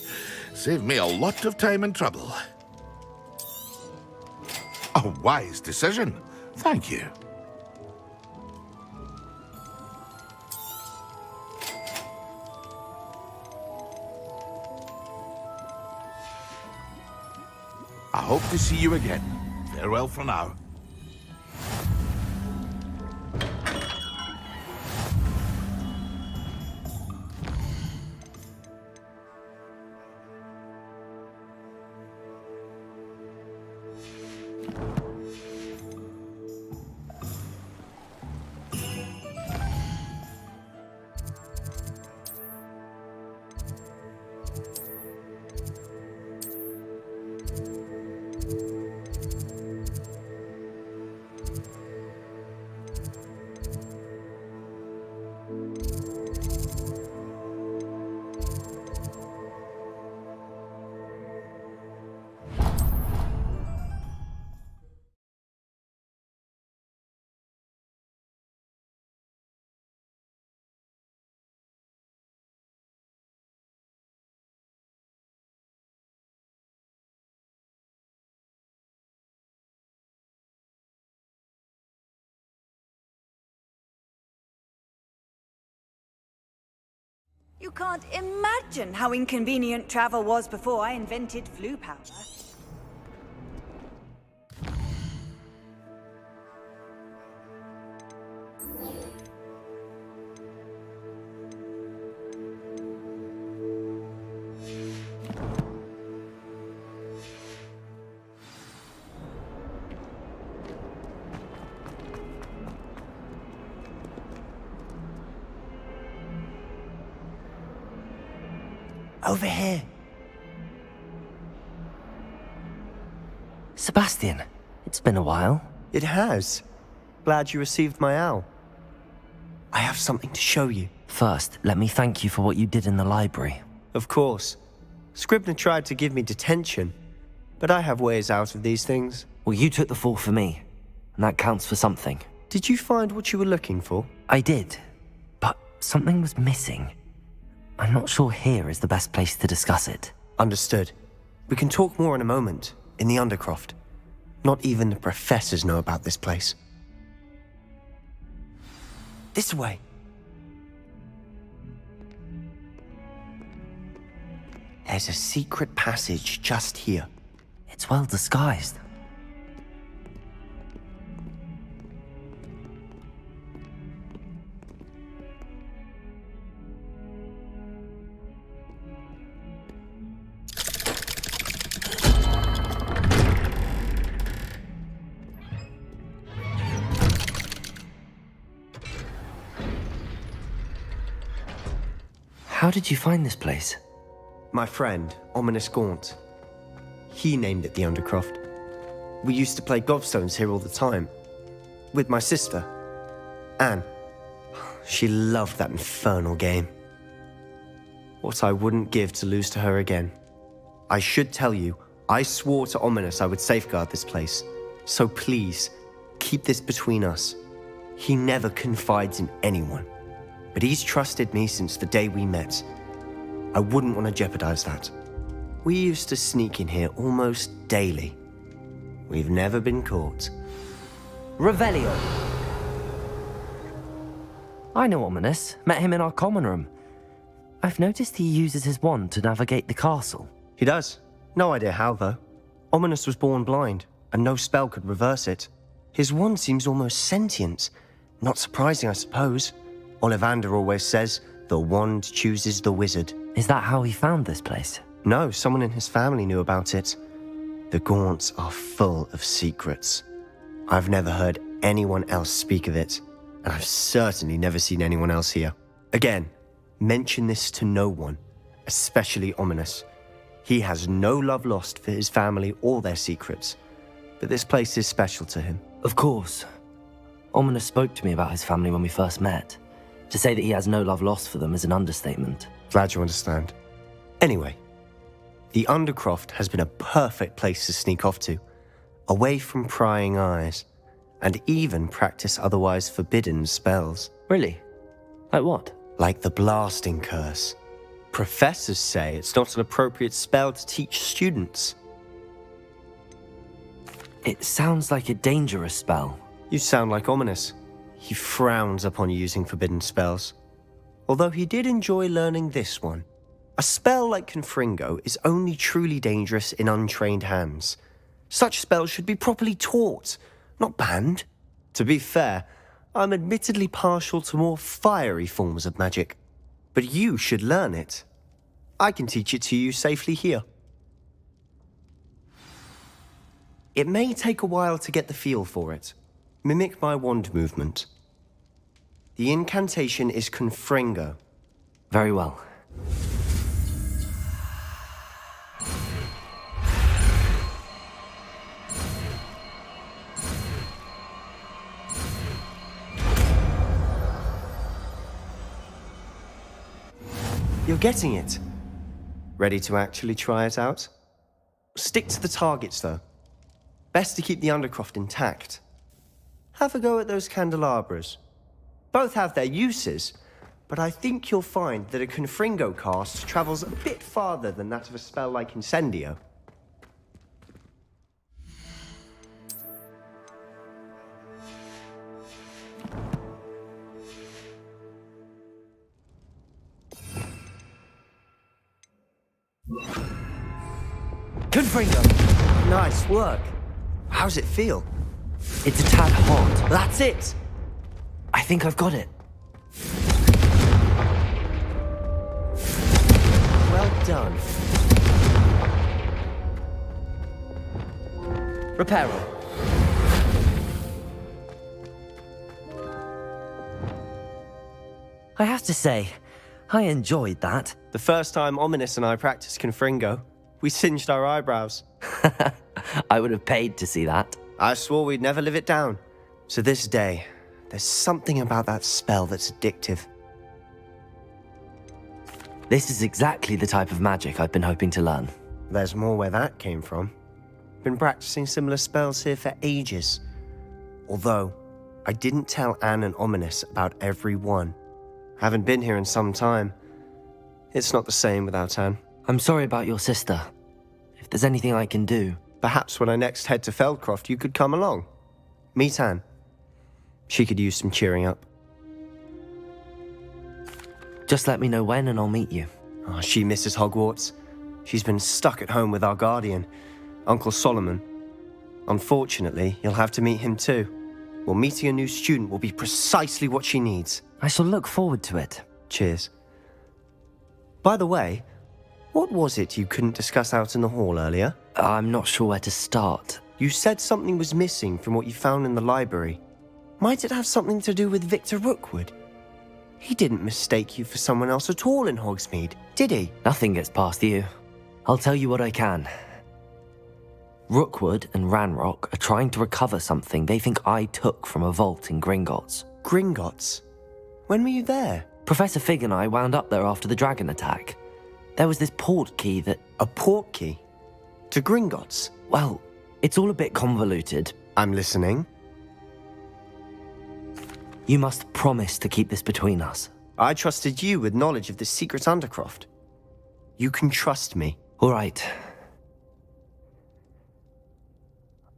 Saved me a lot of time and trouble. A wise decision. Thank you. I hope to see you again. Farewell for now. You can't imagine how inconvenient travel was before I invented flu powder. Over here. Sebastian, it's been a while. It has. Glad you received my owl. I have something to show you. First, let me thank you for what you did in the library. Of course. Scribner tried to give me detention, but I have ways out of these things. Well, you took the fall for me, and that counts for something. Did you find what you were looking for? I did, but something was missing. I'm not sure here is the best place to discuss it. Understood. We can talk more in a moment, in the Undercroft. Not even the professors know about this place. This way. There's a secret passage just here. It's well disguised. How did you find this place? My friend, Ominous Gaunt. He named it the Undercroft. We used to play gobstones here all the time. with my sister, Anne. She loved that infernal game. What I wouldn't give to lose to her again. I should tell you, I swore to Ominous I would safeguard this place. So please, keep this between us. He never confides in anyone. But he's trusted me since the day we met. I wouldn't want to jeopardize that. We used to sneak in here almost daily. We've never been caught. Revelio. I know Ominous. Met him in our common room. I've noticed he uses his wand to navigate the castle. He does. No idea how, though. Ominous was born blind, and no spell could reverse it. His wand seems almost sentient. Not surprising, I suppose. Ollivander always says, the wand chooses the wizard. Is that how he found this place? No, someone in his family knew about it. The Gaunts are full of secrets. I've never heard anyone else speak of it, and I've certainly never seen anyone else here. Again, mention this to no one, especially Ominous. He has no love lost for his family or their secrets, but this place is special to him. Of course. Ominous spoke to me about his family when we first met. To say that he has no love lost for them is an understatement. Glad you understand. Anyway, the Undercroft has been a perfect place to sneak off to, away from prying eyes, and even practice otherwise forbidden spells. Really? Like what? Like the blasting curse. Professors say it's not an appropriate spell to teach students. It sounds like a dangerous spell. You sound like Ominous. He frowns upon using forbidden spells. Although he did enjoy learning this one. A spell like Confringo is only truly dangerous in untrained hands. Such spells should be properly taught, not banned. To be fair, I'm admittedly partial to more fiery forms of magic. But you should learn it. I can teach it to you safely here. It may take a while to get the feel for it. Mimic my wand movement. The incantation is Confringo. Very well. You're getting it. Ready to actually try it out? Stick to the targets, though. Best to keep the Undercroft intact. Have a go at those candelabras. Both have their uses, but I think you'll find that a Confringo cast travels a bit farther than that of a spell like Incendio. Confringo! Nice work. How's it feel? It's a tad hot. That's it! I think I've got it. Well done. Reparo. I have to say, I enjoyed that. The first time Ominous and I practiced Confringo, we singed our eyebrows. I would have paid to see that. I swore we'd never live it down. To this day, there's something about that spell that's addictive. This is exactly the type of magic I've been hoping to learn. There's more where that came from. Been practicing similar spells here for ages. Although, I didn't tell Anne and Ominous about every one. Haven't been here in some time. It's not the same without Anne. I'm sorry about your sister. If there's anything I can do... Perhaps when I next head to Feldcroft, you could come along. Meet Anne. She could use some cheering up. Just let me know when and I'll meet you. Oh, she misses Hogwarts. She's been stuck at home with our guardian, Uncle Solomon. Unfortunately, you'll have to meet him too. Well, meeting a new student will be precisely what she needs. I shall look forward to it. Cheers. By the way, what was it you couldn't discuss out in the hall earlier? I'm not sure where to start. You said something was missing from what you found in the library. Might it have something to do with Victor Rookwood? He didn't mistake you for someone else at all in Hogsmeade, did he? Nothing gets past you. I'll tell you what I can. Rookwood and Ranrock are trying to recover something they think I took from a vault in Gringotts. Gringotts? When were you there? Professor Fig and I wound up there after the dragon attack. There was this port key that... A port key? To Gringotts? Well, it's all a bit convoluted. I'm listening. You must promise to keep this between us. I trusted you with knowledge of this secret undercroft. You can trust me. All right.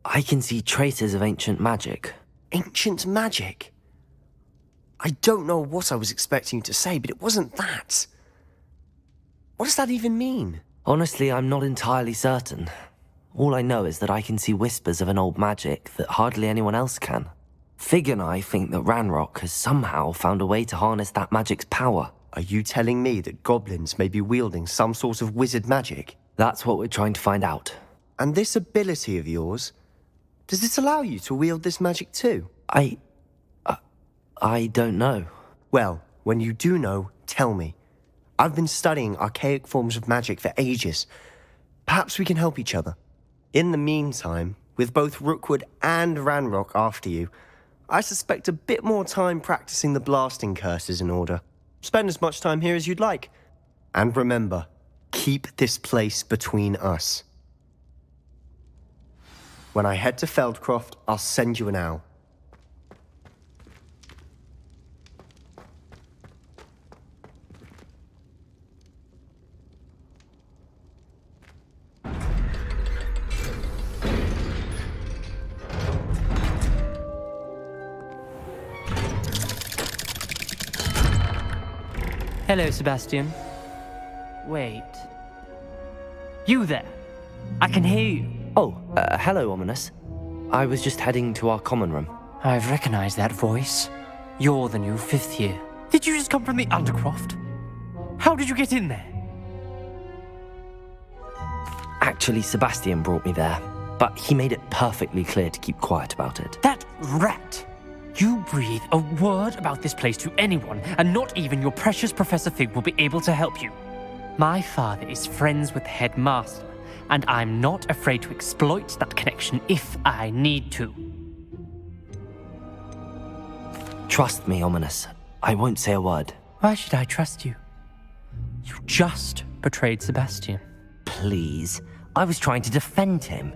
I can see traces of ancient magic. Ancient magic? I don't know what I was expecting you to say, but it wasn't that. What does that even mean? Honestly, I'm not entirely certain. All I know is that I can see whispers of an old magic that hardly anyone else can. Fig and I think that Ranrock has somehow found a way to harness that magic's power. Are you telling me that goblins may be wielding some sort of wizard magic? That's what we're trying to find out. And this ability of yours, does it allow you to wield this magic too? I don't know. Well, when you do know, tell me. I've been studying archaic forms of magic for ages. Perhaps we can help each other. In the meantime, with both Rookwood and Ranrock after you, I suspect a bit more time practicing the blasting curse is in order. Spend as much time here as you'd like. And remember, keep this place between us. When I head to Feldcroft, I'll send you an owl. Hello, Sebastian. Wait. You there? I can hear you. Oh, hello, Ominous. I was just heading to our common room. I've recognized that voice. You're the new 5th year. Did you just come from the Undercroft? How did you get in there? Actually, Sebastian brought me there, but he made it perfectly clear to keep quiet about it. That rat! You breathe a word about this place to anyone, and not even your precious Professor Fig will be able to help you. My father is friends with the headmaster, and I'm not afraid to exploit that connection if I need to. Trust me, Ominous. I won't say a word. Why should I trust you? You just betrayed Sebastian. Please. I was trying to defend him.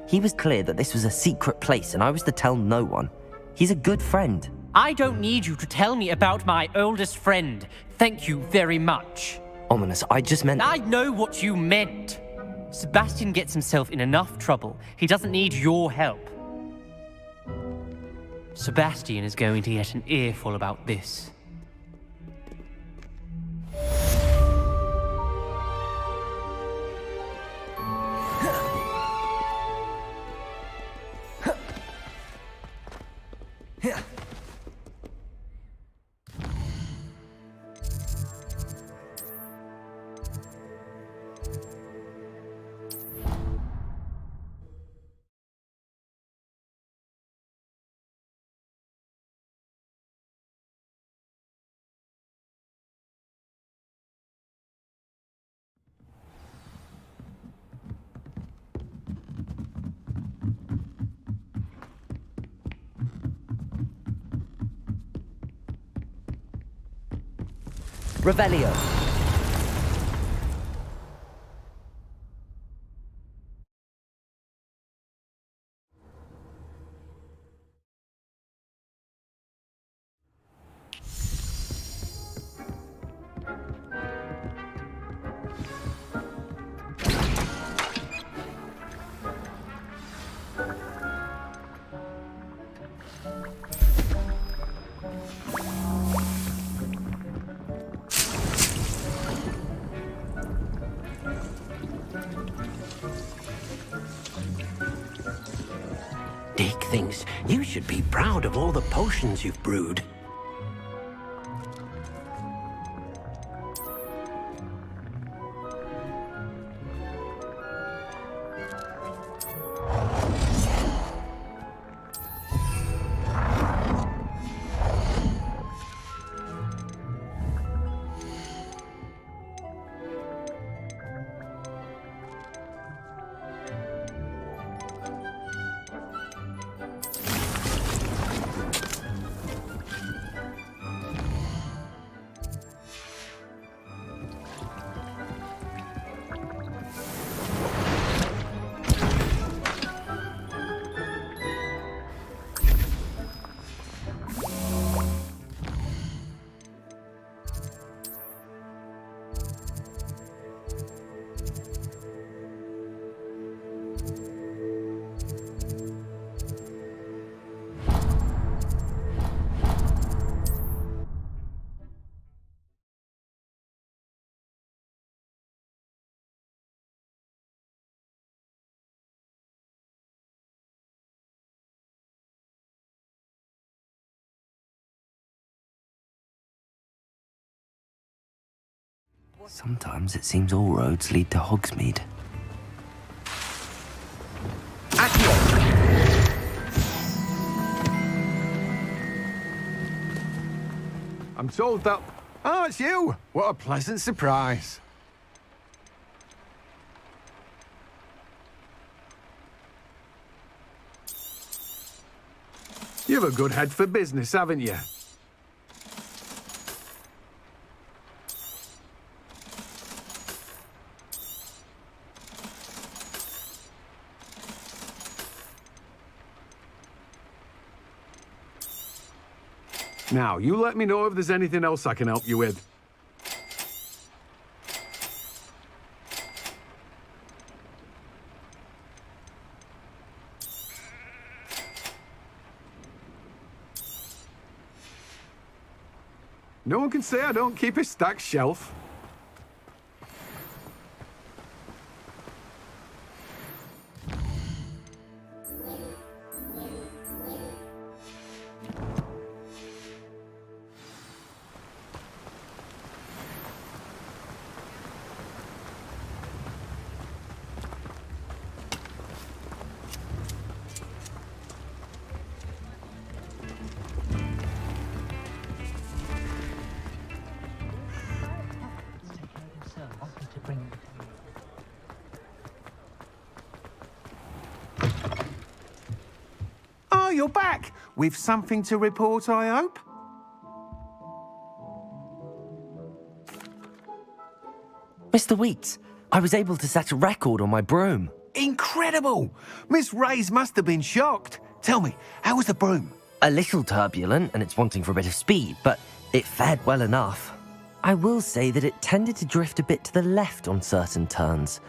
He was clear that this was a secret place, and I was to tell no one. He's a good friend. I don't need you to tell me about my oldest friend. Thank you very much. Ominous, I just meant... I know what you meant. Sebastian gets himself in enough trouble. He doesn't need your help. Sebastian is going to get an earful about this. Revelio. Dick thinks you should be proud of all the potions you've brewed. Sometimes it seems all roads lead to Hogsmeade. I'm told that... Oh, it's you! What a pleasant surprise. You've a good head for business, haven't you? Now, you let me know if there's anything else I can help you with. No one can say I don't keep a stacked shelf. Oh, you're back! With something to report, I hope? Mr. Wheats, I was able to set a record on my broom. Incredible! Miss Reyes must have been shocked. Tell me, how was the broom? A little turbulent, and it's wanting for a bit of speed, but it fared well enough. I will say that it tended to drift a bit to the left on certain turns.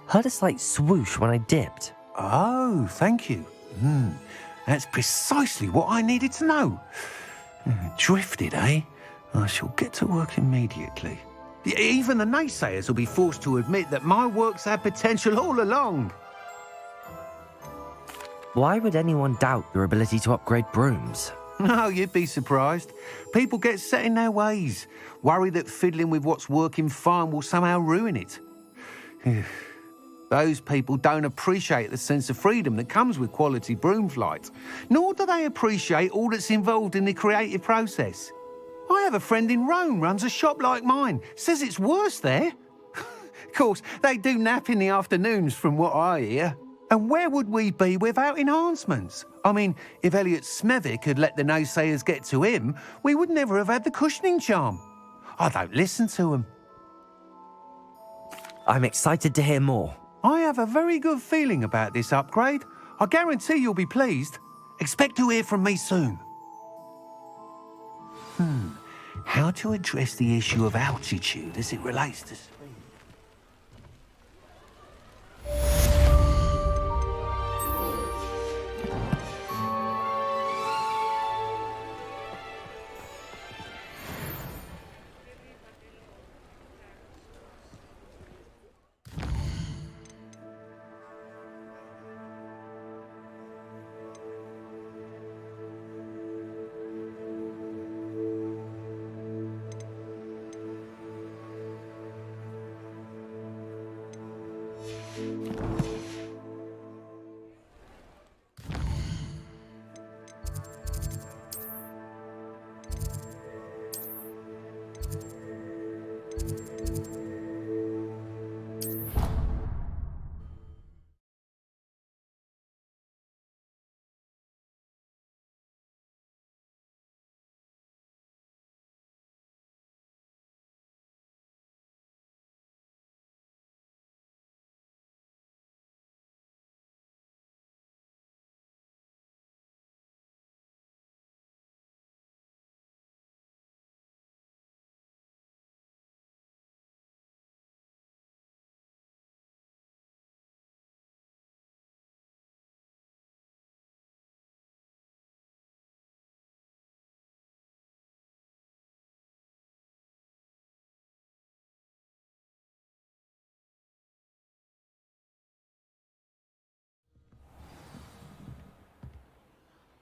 Heard a slight swoosh when I dipped. Oh, thank you. That's precisely what I needed to know. Drifted, eh? I shall get to work immediately. Even the naysayers will be forced to admit that my work's had potential all along. Why would anyone doubt your ability to upgrade brooms? No, you'd be surprised. People get set in their ways, worry that fiddling with what's working fine will somehow ruin it. Those people don't appreciate the sense of freedom that comes with quality broom flight, nor do they appreciate all that's involved in the creative process. I have a friend in Rome runs a shop like mine, says it's worse there. Of course, they do nap in the afternoons from what I hear. And where would we be without enhancements? I mean, if Elliot Smethwick had let the naysayers get to him, we would never have had the cushioning charm. I don't listen to them. I'm excited to hear more. I have a very good feeling about this upgrade. I guarantee you'll be pleased. Expect to hear from me soon. How to address the issue of altitude as it relates to speed?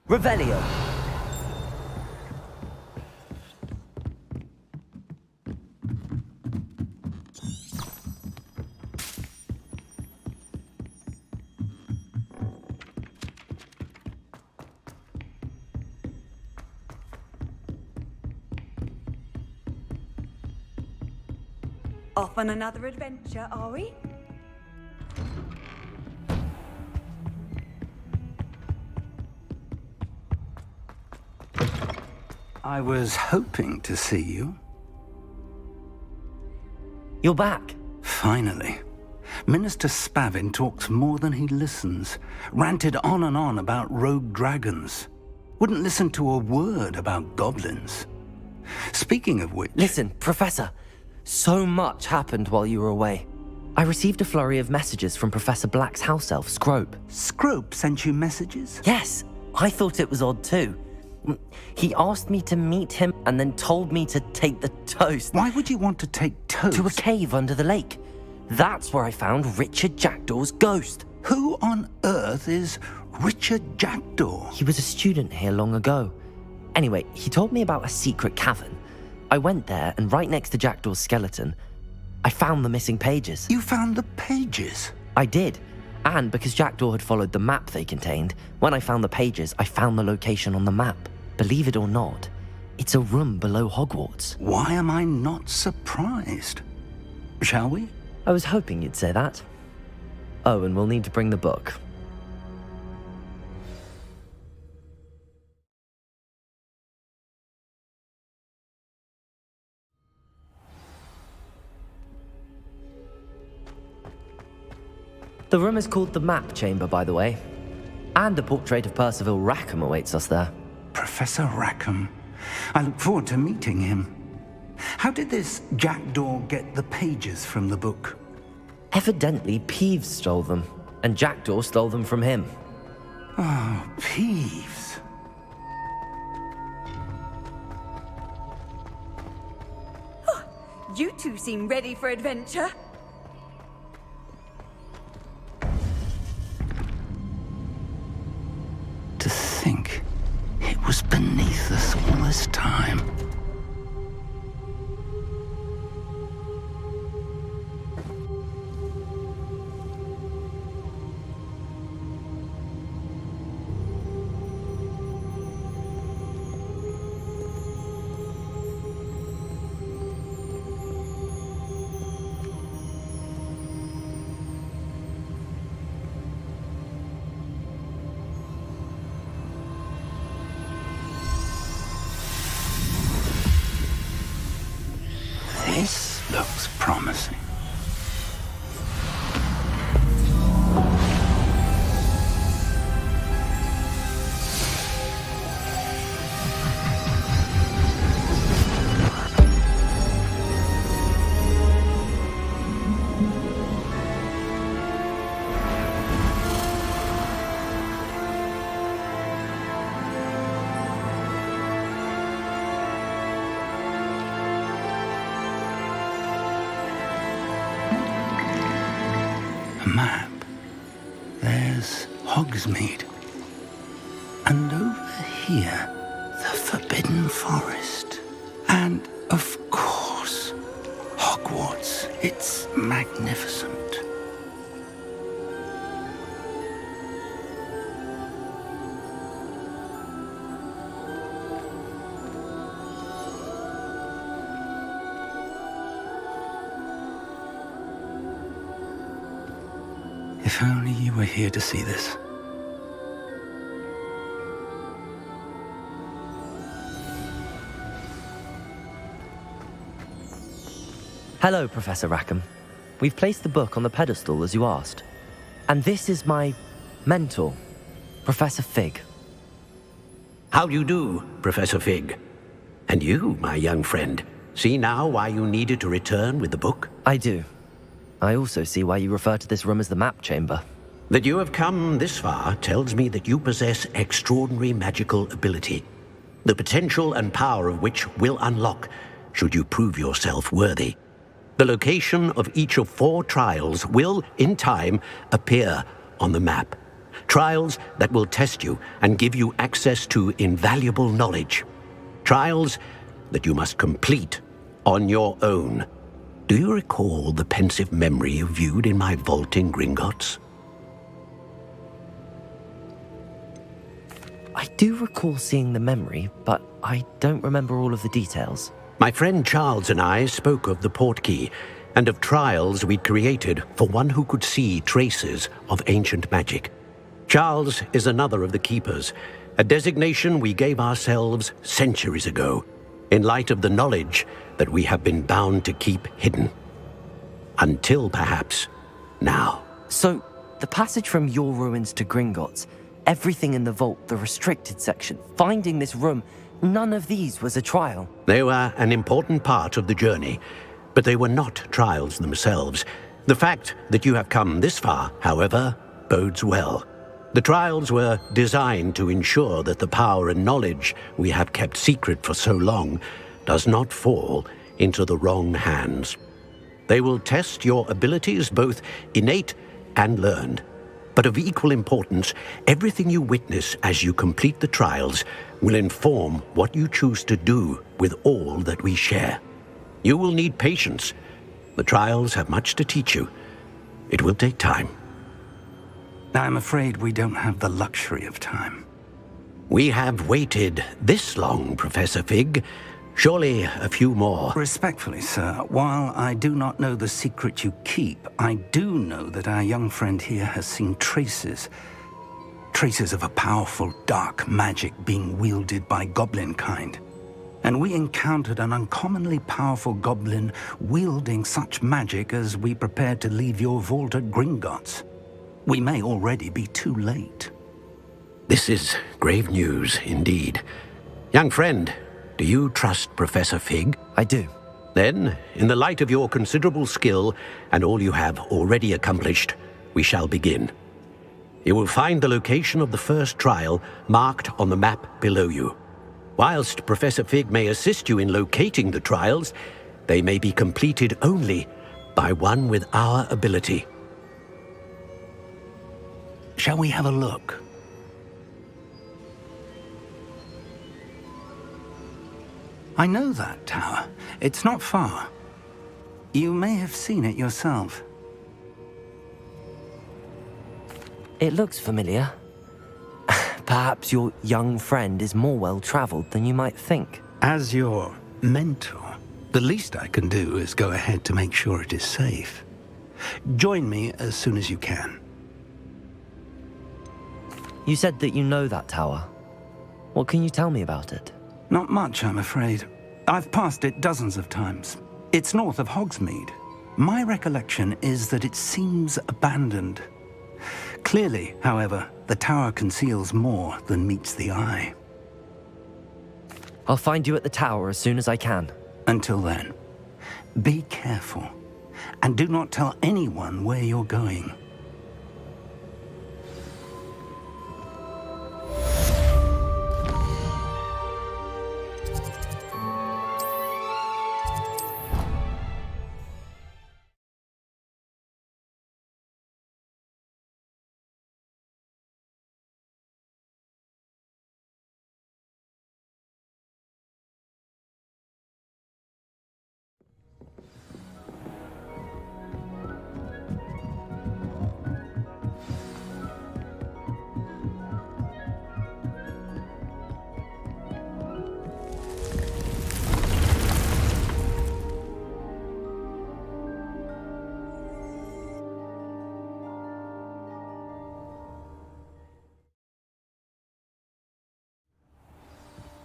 Revelio. Off on another adventure, are we? I was hoping to see you. You're back. Finally. Minister Spavin talks more than he listens. Ranted on and on about rogue dragons. Wouldn't listen to a word about goblins. Speaking of which... Listen, Professor. So much happened while you were away. I received a flurry of messages from Professor Black's house elf, Scrope. Scrope sent you messages? Yes. I thought it was odd too. He asked me to meet him and then told me to take the toast. Why would you want to take toast? To a cave under the lake. That's where I found Richard Jackdaw's ghost. Who on earth is Richard Jackdaw? He was a student here long ago. Anyway, he told me about a secret cavern. I went there, and right next to Jackdaw's skeleton, I found the missing pages. You found the pages? I did. And because Jackdaw had followed the map they contained, when I found the pages, I found the location on the map. Believe it or not, it's a room below Hogwarts. Why am I not surprised? Shall we? I was hoping you'd say that. Oh, and we'll need to bring the book. The room is called the Map Chamber, by the way. And a portrait of Percival Rackham awaits us there. Professor Rackham. I look forward to meeting him. How did this Jackdaw get the pages from the book? Evidently, Peeves stole them, and Jackdaw stole them from him. Oh, Peeves. Oh, you two seem ready for adventure. To think it was beneath us all this time. This looks promising. A map. There's Hogsmeade. And over here, the Forbidden Forest. And, of course, Hogwarts. It's magnificent. If only you were here to see this. Hello, Professor Rackham. We've placed the book on the pedestal as you asked. And this is my mentor, Professor Fig. How do you do, Professor Fig? And you, my young friend, see now why you needed to return with the book? I do. I also see why you refer to this room as the Map Chamber. That you have come this far tells me that you possess extraordinary magical ability, the potential and power of which will unlock should you prove yourself worthy. The location of each of 4 trials will, in time, appear on the map. Trials that will test you and give you access to invaluable knowledge. Trials that you must complete on your own. Do you recall the pensive memory you viewed in my vault in Gringotts? I do recall seeing the memory, but I don't remember all of the details. My friend Charles and I spoke of the portkey and of trials we'd created for one who could see traces of ancient magic. Charles is another of the keepers, a designation we gave ourselves centuries ago, in light of the knowledge that we have been bound to keep hidden. Until perhaps now. So, the passage from your ruins to Gringotts, everything in the vault, the restricted section, finding this room, none of these was a trial. They were an important part of the journey, but they were not trials themselves. The fact that you have come this far, however, bodes well. The trials were designed to ensure that the power and knowledge we have kept secret for so long does not fall into the wrong hands. They will test your abilities, both innate and learned. But of equal importance, everything you witness as you complete the trials will inform what you choose to do with all that we share. You will need patience. The trials have much to teach you. It will take time. I'm afraid we don't have the luxury of time. We have waited this long, Professor Fig. Surely a few more. Respectfully, sir, while I do not know the secret you keep, I do know that our young friend here has seen traces of a powerful dark magic being wielded by goblin kind. And we encountered an uncommonly powerful goblin wielding such magic as we prepared to leave your vault at Gringotts. We may already be too late. This is grave news indeed. Young friend, do you trust Professor Fig? I do. Then, in the light of your considerable skill and all you have already accomplished, we shall begin. You will find the location of the first trial marked on the map below you. Whilst Professor Fig may assist you in locating the trials, they may be completed only by one with our ability. Shall we have a look? I know that tower. It's not far. You may have seen it yourself. It looks familiar. Perhaps your young friend is more well-traveled than you might think. As your mentor, the least I can do is go ahead to make sure it is safe. Join me as soon as you can. You said that you know that tower. What can you tell me about it? Not much, I'm afraid. I've passed it dozens of times. It's north of Hogsmeade. My recollection is that it seems abandoned. Clearly, however, the tower conceals more than meets the eye. I'll find you at the tower as soon as I can. Until then, be careful, and do not tell anyone where you're going.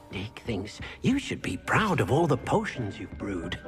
Nick thinks you should be proud of all the potions you've brewed.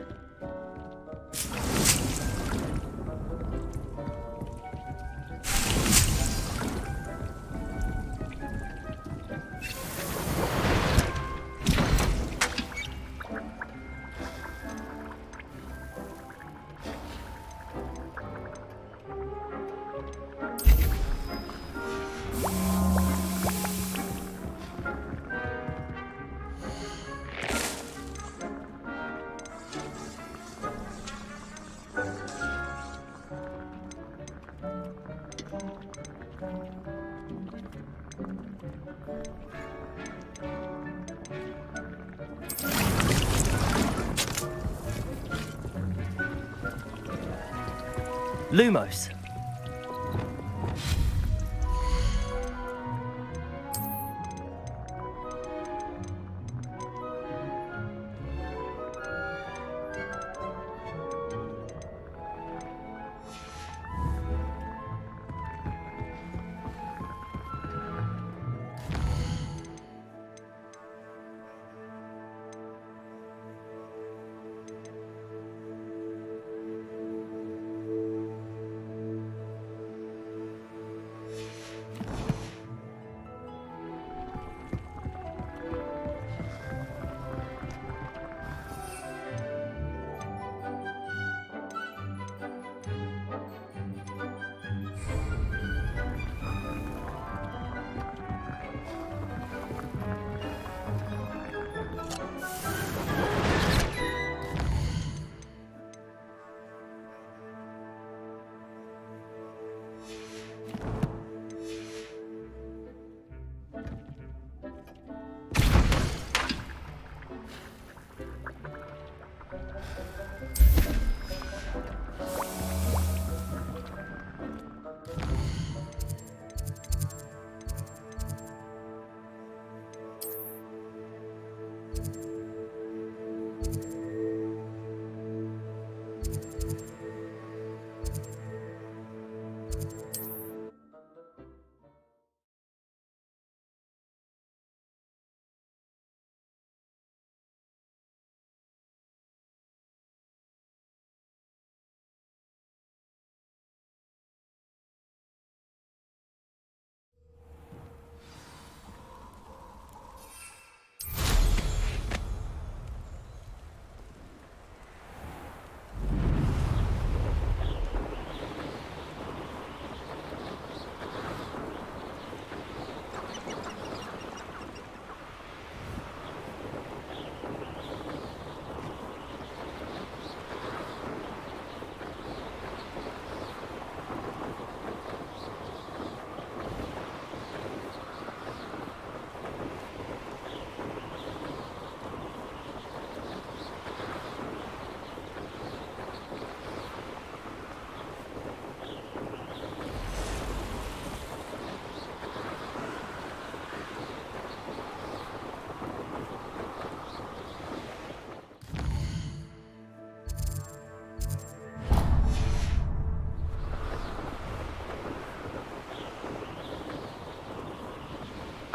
Lumos.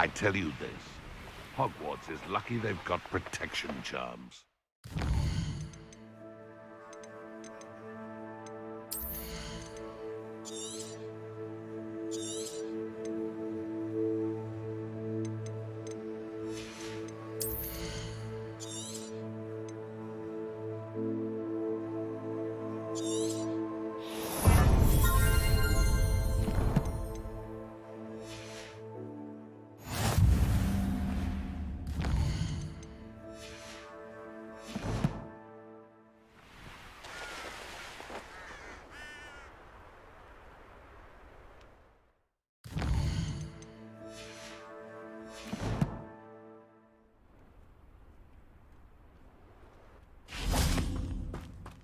I tell you this, Hogwarts is lucky they've got protection charms.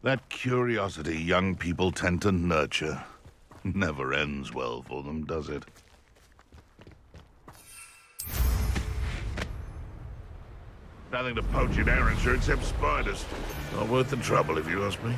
That curiosity young people tend to nurture never ends well for them, does it? Nothing to poach in Arrowshire except spiders. Not worth the trouble, if you ask me.